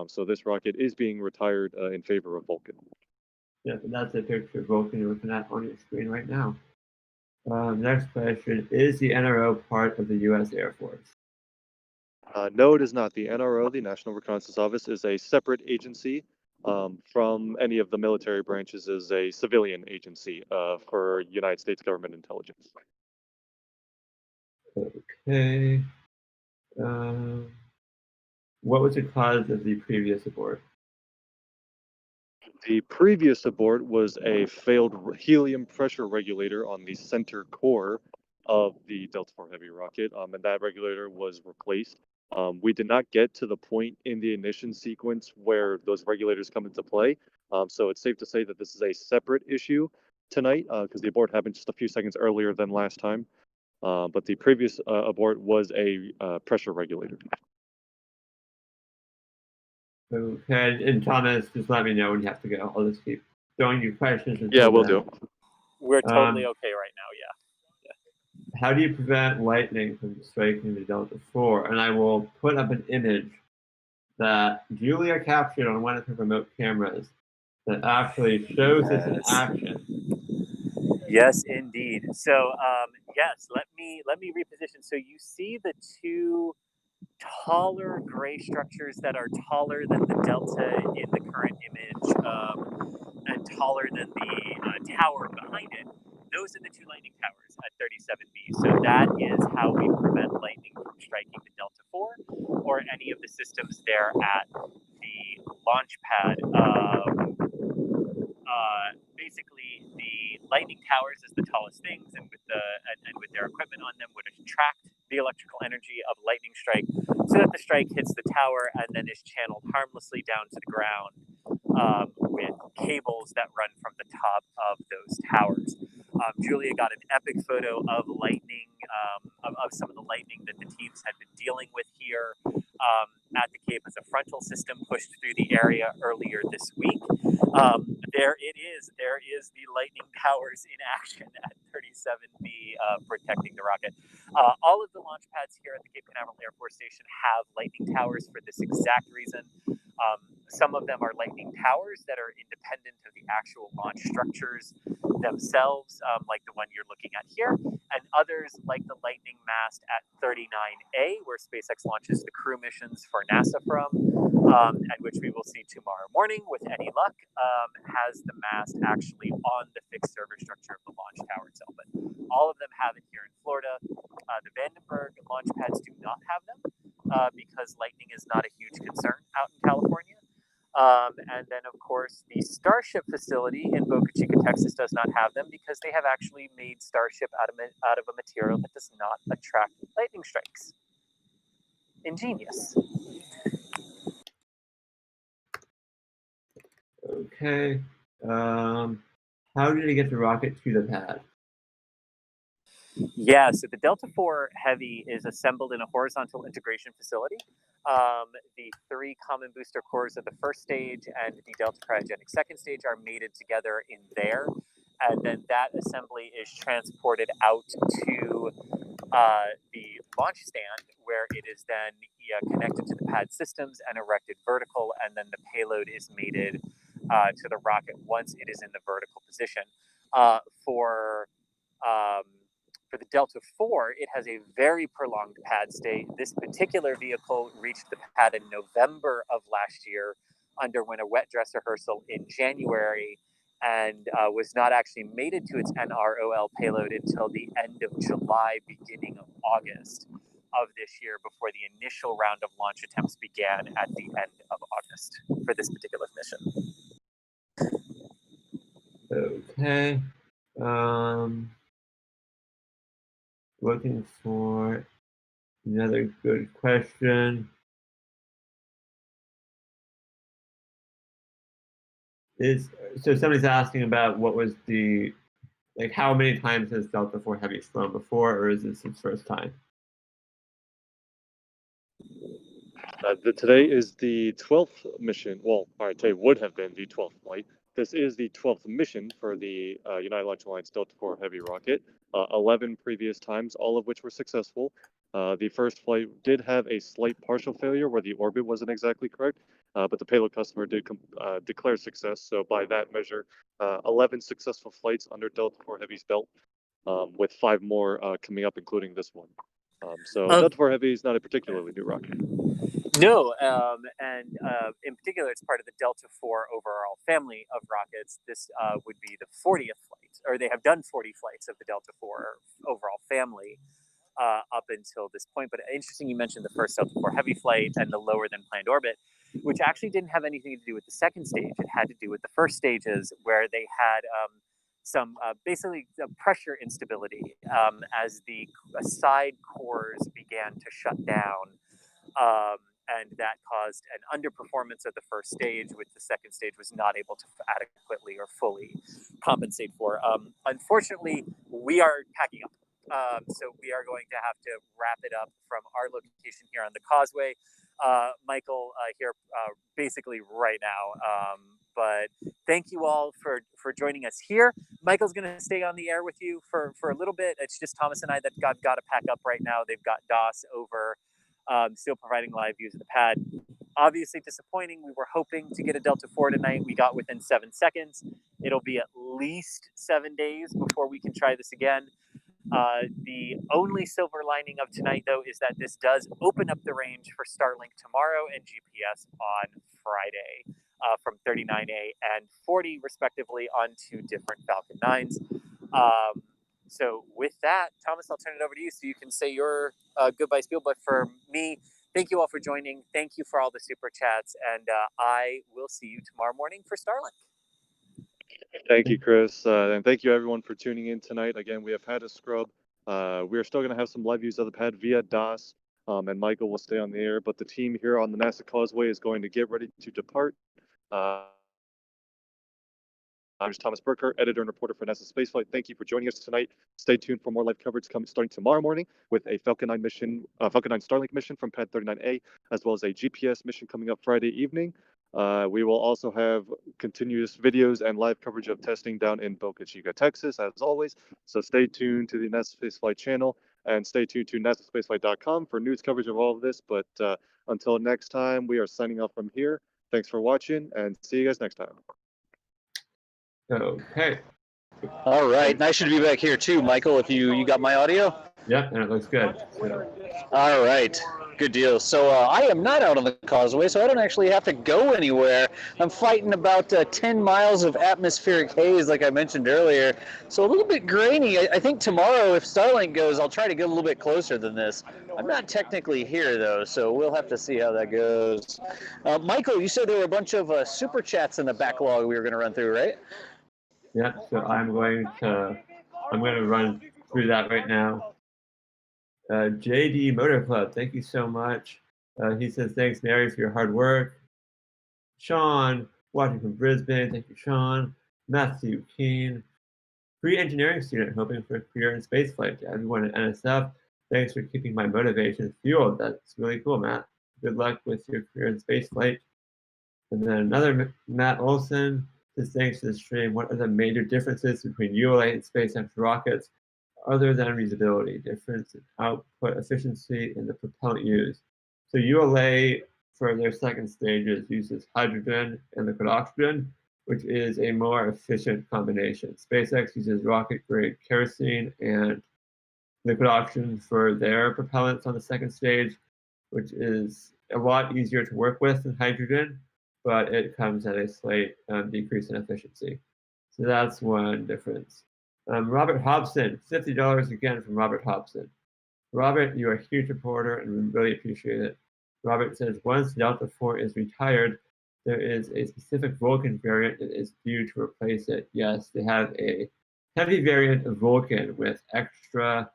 So this rocket is being retired in favor of Vulcan. Yeah, so that's a picture of Vulcan you're looking at on your screen right now. Next question, is the NRO part of the U.S. Air Force? No, it is not. The NRO, the National Reconnaissance Office, is a separate agency from any of the military branches, is a civilian agency for United States government intelligence. Okay. What was the cause of the previous abort? The previous abort was a failed helium pressure regulator on the center core of the Delta IV Heavy rocket, and that regulator was replaced. We did not get to the point in the ignition sequence where those regulators come into play, so it's safe to say that this is a separate issue. tonight because the abort happened just a few seconds earlier than last time. But the previous abort was a pressure regulator. Okay, and Thomas, just let me know when you have to go. I'll just keep throwing you questions. Yeah, we'll do. We're totally okay right now, yeah. How do you prevent lightning from striking the Delta IV? And I will put up an image that Julia captured on one of her remote cameras that actually shows this in action. Yes, indeed. So, yes, let me reposition. So you see the two taller gray structures that are taller than the Delta in the current image, and taller than the tower behind it. Those are the two lightning towers at 37B. So that is how we prevent lightning from striking the Delta IV or any of the systems there at the launch pad. Basically, the lightning towers as the tallest things, and with their equipment on them, would attract the electrical energy of lightning strike, so that the strike hits the tower and then is channeled harmlessly down to the ground with cables that run from the top of those towers. Julia got an epic photo of lightning, of some of the lightning that the teams had been dealing with here at the Cape as a frontal system pushed through the area earlier this week. There it is. There is the lightning towers in action at 37B protecting the rocket. All of the launch pads here at the Cape Canaveral Air Force Station have lightning towers for this exact reason. Some of them are lightning towers that are independent of the actual launch structures themselves, like the one you're looking at here, and others like the lightning mast at 39A, where SpaceX launches the crew missions for NASA from, and which we will see tomorrow morning with any luck, has the mast actually on the fixed server structure of the launch tower itself. But all of them have it here in Florida. The Vandenberg launch pads do not have them because lightning is not a huge concern out in California. And then, of course, the Starship facility in Boca Chica, Texas, does not have them because they have actually made Starship out of a material that does not attract lightning strikes. Ingenious. Okay. How did you get the rocket to the pad? Yeah, so the Delta IV Heavy is assembled in a horizontal integration facility. The three common booster cores of the first stage and the Delta cryogenic second stage are mated together in there. And then that assembly is transported out to the launch stand, where it is then connected to the pad systems and erected vertical. And then the payload is mated to the rocket once it is in the vertical position. For the Delta IV, it has a very prolonged pad stay. This particular vehicle reached the pad in November of last year, underwent a wet dress rehearsal in January, and was not actually mated to its NROL payload until the end of July, beginning of August of this year, before the initial round of launch attempts began at the end of August for this particular mission. Okay. Looking for another good question. So somebody's asking about what was how many times has Delta IV Heavy flown before, or is this its first time? Today is the 12th mission. Well, all right, today would have been the 12th flight. This is the 12th mission for the United Launch Alliance Delta IV Heavy rocket. 11 previous times, all of which were successful. The first flight did have a slight partial failure where the orbit wasn't exactly correct, but the payload customer did declare success. So by that measure, 11 successful flights under Delta IV Heavy's belt, with 5 more coming up, including this one. So Delta IV Heavy is not a particularly new rocket. No, and in particular, it's part of the Delta IV overall family of rockets. This would be the 40th flight, or they have done 40 flights of the Delta IV overall family up until this point. But interesting, you mentioned the first Delta IV Heavy flight and the lower than planned orbit, which actually didn't have anything to do with the second stage. It had to do with the first stages, where they had some basically pressure instability as the side cores began to shut down. and that caused an underperformance of the first stage, which the second stage was not able to adequately or fully compensate for. Unfortunately, we are packing up. So we are going to have to wrap it up from our location here on the causeway. Michael here basically right now. But thank you all for joining us here. Michael's going to stay on the air with you for a little bit. It's just Thomas and I that got to pack up right now. They've got DOS over, still providing live views of the pad. Obviously disappointing. We were hoping to get a Delta IV tonight. We got within 7 seconds. It'll be at least 7 days before we can try this again. The only silver lining of tonight, though, is that this does open up the range for Starlink tomorrow and GPS on Friday from 39A and 40, respectively, on 2 different Falcon 9s. So with that, Thomas, I'll turn it over to you so you can say your goodbye spiel. But for me, thank you all for joining. Thank you for all the super chats. And I will see you tomorrow morning for Starlink. Thank you, Chris. And thank you, everyone, for tuning in tonight. Again, we have had a scrub. We are still going to have some live views of the pad via DOS, and Michael will stay on the air. But the team here on the NASA Causeway is going to get ready to depart. I'm Thomas Burkhardt, editor and reporter for NASASpaceflight. Thank you for joining us tonight. Stay tuned for more live coverage starting tomorrow morning with a Falcon 9 mission, Falcon 9 Starlink mission from Pad 39A, as well as a GPS mission coming up Friday evening. We will also have continuous videos and live coverage of testing down in Boca Chica, Texas, as always. So stay tuned to the NASASpaceflight channel and stay tuned to NASASpaceflight.com for news coverage of all of this. But until next time, we are signing off from here. Thanks for watching and see you guys next time. Okay. All right, and I should be back here too, Michael, if you got my audio? Yep, and it looks good. So. All right, good deal. So I am not out on the causeway, so I don't actually have to go anywhere. I'm fighting about 10 miles of atmospheric haze, like I mentioned earlier. So a little bit grainy. I think tomorrow, if Starlink goes, I'll try to get a little bit closer than this. I'm not technically here, though, so we'll have to see how that goes. Michael, you said there were a bunch of super chats in the backlog we were going to run through, right? Yeah, so I'm going to run through that right now. JD Motor Club, thank you so much. He says, thanks, Mary, for your hard work. Sean, watching from Brisbane, thank you, Sean. Matthew Keane, pre-engineering student, hoping for a career in spaceflight. To everyone at NSF, thanks for keeping my motivation fueled. That's really cool, Matt. Good luck with your career in spaceflight. And then another Matt Olson says, thanks for the stream. What are the major differences between ULA and SpaceX rockets? Other than reusability, difference in output efficiency and the propellant used. So ULA for their second stages uses hydrogen and liquid oxygen, which is a more efficient combination. SpaceX uses rocket grade kerosene and liquid oxygen for their propellants on the second stage, which is a lot easier to work with than hydrogen, but it comes at a slight decrease in efficiency. So that's one difference. Robert Hobson, $50 again from Robert Hobson. Robert, you are a huge reporter and we really appreciate it. Robert says, once Delta IV is retired, there is a specific Vulcan variant that is due to replace it. Yes, they have a heavy variant of Vulcan with extra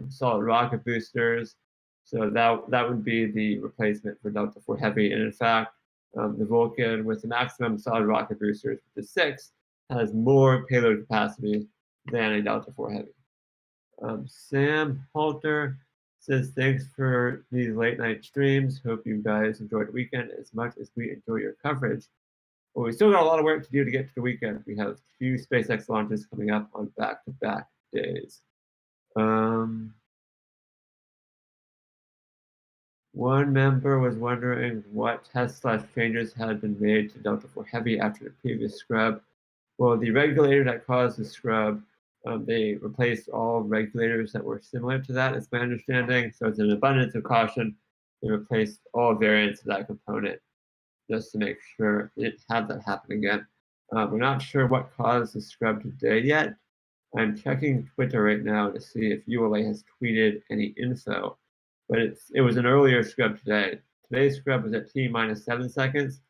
solid rocket boosters. So that would be the replacement for Delta IV Heavy. And in fact, the Vulcan with the maximum solid rocket boosters, which is 6, has more payload capacity than a Delta IV Heavy. Sam Halter says, thanks for these late night streams. Hope you guys enjoyed the weekend as much as we enjoy your coverage. Well, we still got a lot of work to do to get to the weekend. We have 2 SpaceX launches coming up on back-to-back days. One member was wondering what tests/changes had been made to Delta IV Heavy after the previous scrub. Well, the regulator that caused the scrub, they replaced all regulators that were similar to that, it's my understanding. So it's an abundance of caution. They replaced all variants of that component just to make sure it had that happen again. We're not sure what caused the scrub today yet. I'm checking Twitter right now to see if ULA has tweeted any info, but it was an earlier scrub today. Today's scrub was at T-7 seconds.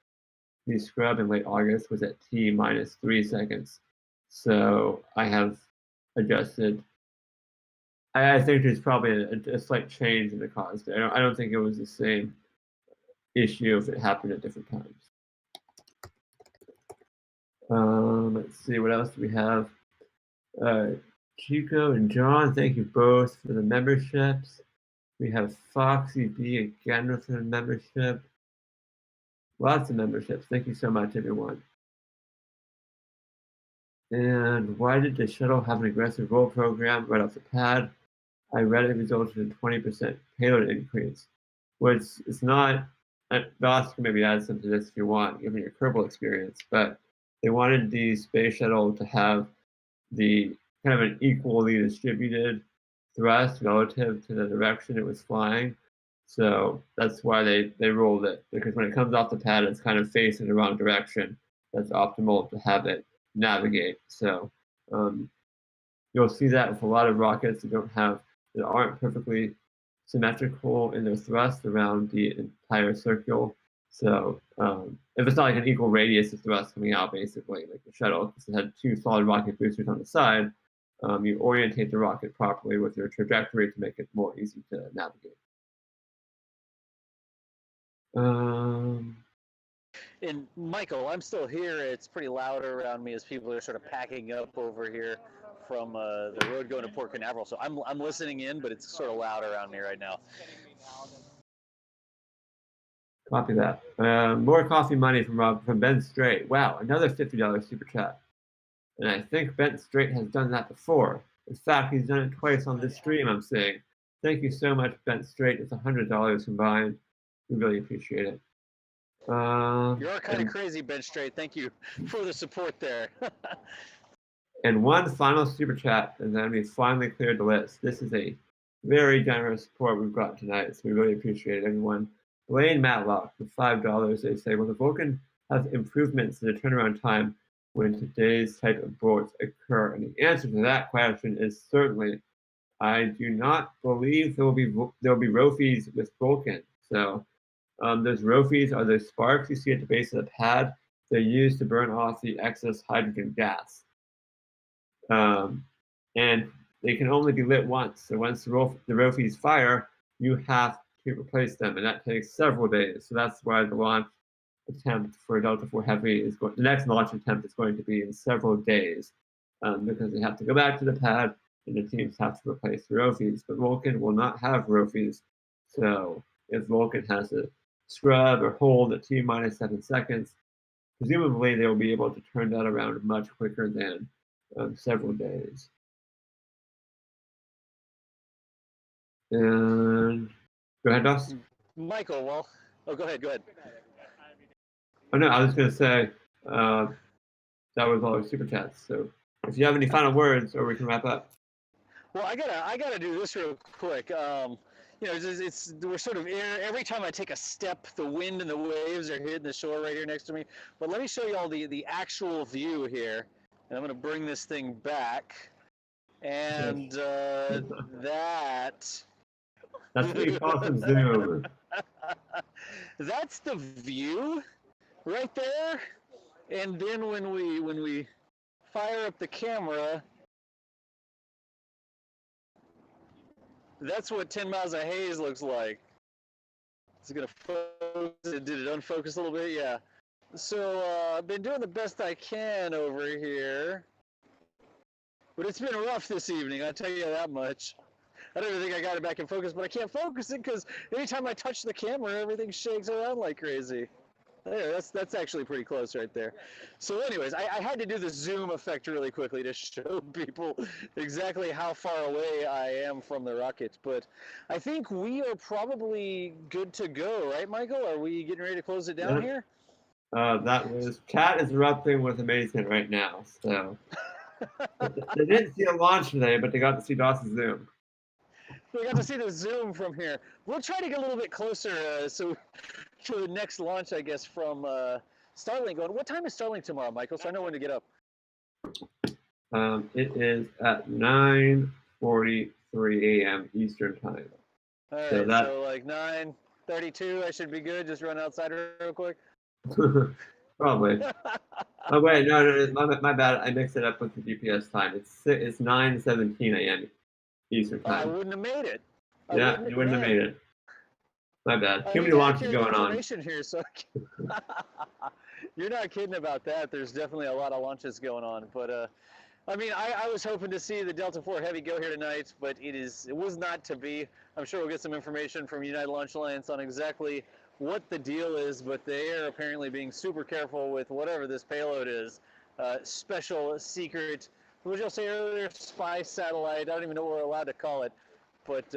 The scrub in late August was at T-3 seconds. So I have adjusted. I think there's probably a slight change in the cause there. I don't think it was the same issue if it happened at different times. Let's see, what else do we have? Chico and John, thank you both for the memberships. We have Foxy B again with the membership. Lots of memberships. Thank you so much, everyone. And why did the shuttle have an aggressive roll program right off the pad? I read it resulted in 20% payload increase, which is not. Voss can maybe add something to this if you want, given your Kerbal experience, but they wanted the space shuttle to have the kind of an equally distributed thrust relative to the direction it was flying. So that's why they rolled it, because when it comes off the pad, it's kind of facing the wrong direction. That's optimal to have it navigate. So you'll see that with a lot of rockets that aren't perfectly symmetrical in their thrust around the entire circle. So if it's not like an equal radius of thrust coming out, basically, like the shuttle, because it had two solid rocket boosters on the side, you orientate the rocket properly with your trajectory to make it more easy to navigate. And Michael, I'm still here. It's pretty loud around me as people are sort of packing up over here from the road going to Port Canaveral. So I'm listening in, but it's sort of loud around me right now. Copy that. More coffee money from Ben Strait. Wow, another $50 super chat. And I think Ben Strait has done that before. In fact, he's done it twice on this stream, I'm seeing. Thank you so much, Ben Strait. It's $100 combined. We really appreciate it. You are kind of crazy, Ben Strait. Thank you for the support there. And one final super chat, and then we finally cleared the list. This is a very generous support we've got tonight, so we really appreciate it, everyone. Blaine Matlock with $5. They say, will the Vulcan have improvements in the turnaround time when today's type of aborts occur? And the answer to that question is certainly. I do not believe there will be ROFIs with Vulcan. So those ROFIs are those sparks you see at the base of the pad. They're used to burn off the excess hydrogen gas. And they can only be lit once. So once the ROFIs fire, you have to replace them, and that takes several days. So that's why the launch attempt for Delta IV Heavy the next launch attempt is going to be in several days, because they have to go back to the pad and the teams have to replace the ROFIs. But Vulcan will not have ROFIs. So if Vulcan has to scrub or hold at T-minus 7 seconds, presumably they will be able to turn that around much quicker than several days. And go ahead, Doss. Michael, well, go ahead. Oh no, I was going to say that was all our super chats. So if you have any final words, or we can wrap up. Well, I gotta do this real quick. We're sort of every time I take a step, the wind and the waves are hitting the shore right here next to me. But let me show you all the actual view here, and I'm gonna bring this thing back, and That's pretty awesome zoom. That's the view right there. And then when we fire up the camera, that's what 10 miles of haze looks like. Is it gonna focus? Did it unfocus a little bit? Yeah. So I've been doing the best I can over here, but it's been rough this evening, I'll tell you that much. I don't even think I got it back in focus, but I can't focus it because anytime I touch the camera, everything shakes around like crazy. There, that's actually pretty close right there. So anyways, I had to do the zoom effect really quickly to show people exactly how far away I am from the rocket. But I think we are probably good to go, right, Michael? Are we getting ready to close it down here? Chat is erupting with amazement right now. So they didn't see a launch today, but they got to see Doss's zoom. We got to see the zoom from here. We'll try to get a little bit closer so to the next launch, I guess, from Starlink. What time is Starlink tomorrow, Michael? So I know when to get up. It is at 9:43 a.m. Eastern time. All right, so like 9:32, I should be good. Just run outside real quick. Probably. Oh wait, no, my bad. I mixed it up with the GPS time. It's 9:17 a.m. Eastern time. I wouldn't have made it. You wouldn't have made it. My bad. I Too many need launches accurate going on. information here, so you're not kidding about that. There's definitely a lot of launches going on, but I mean, I was hoping to see the Delta IV Heavy go here tonight, but it was not to be. I'm sure we'll get some information from United Launch Alliance on exactly what the deal is, but they are apparently being super careful with whatever this payload is. Special, secret, what did y'all say earlier? Spy satellite. I don't even know what we're allowed to call it. But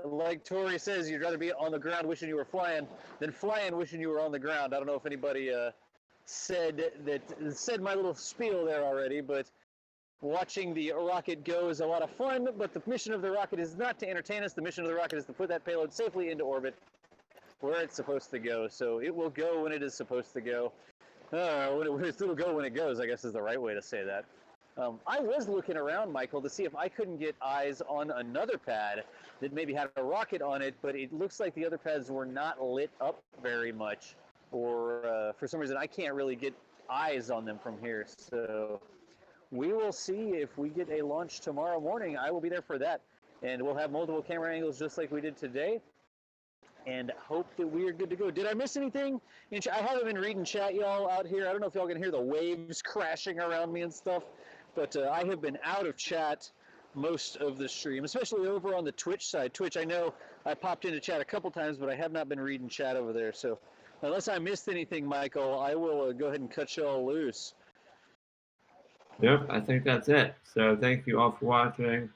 like Tori says, you'd rather be on the ground wishing you were flying than flying wishing you were on the ground. I don't know if anybody said my little spiel there already, but watching the rocket go is a lot of fun, but the mission of the rocket is not to entertain us. The mission of the rocket is to put that payload safely into orbit where it's supposed to go. So it will go when it is supposed to go. It'll go when it goes, I guess is the right way to say that. I was looking around, Michael, to see if I couldn't get eyes on another pad that maybe had a rocket on it, but it looks like the other pads were not lit up very much, or for some reason I can't really get eyes on them from here. So we will see if we get a launch tomorrow morning. I will be there for that, and we'll have multiple camera angles just like we did today, and hope that we are good to go. Did I miss anything? I haven't been reading chat, y'all, out here. I don't know if y'all can hear the waves crashing around me and stuff, but I have been out of chat most of the stream, especially over on the Twitch side. Twitch, I know I popped into chat a couple times, but I have not been reading chat over there. So unless I missed anything, Michael, I will go ahead and cut y'all loose. Yep, I think that's it. So thank you all for watching.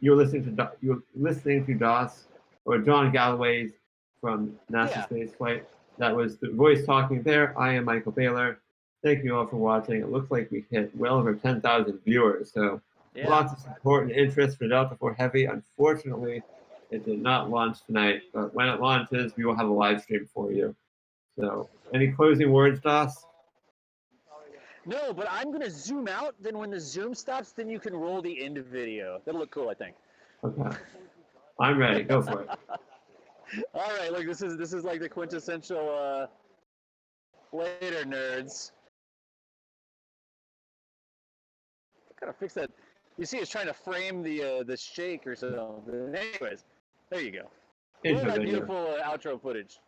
You're listening to DOS, or John Galloway's from NASASpaceflight. That was the voice talking there. I am Michael Baylor. Thank you all for watching. It looks like we hit well over 10,000 viewers, so lots of support and interest for Delta IV Heavy. Unfortunately, it did not launch tonight, but when it launches, we will have a live stream for you. So, any closing words, DOS? No, but I'm going to zoom out. Then when the zoom stops, then you can roll the end video. That'll look cool, I think. Okay. I'm ready. Go for it. All right, look, this is like the quintessential later nerds. Gotta fix that. You see, it's trying to frame the shake or something. Anyways, there you go. Look at that beautiful outro footage.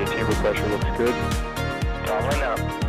Chamber pressure looks good. Following up.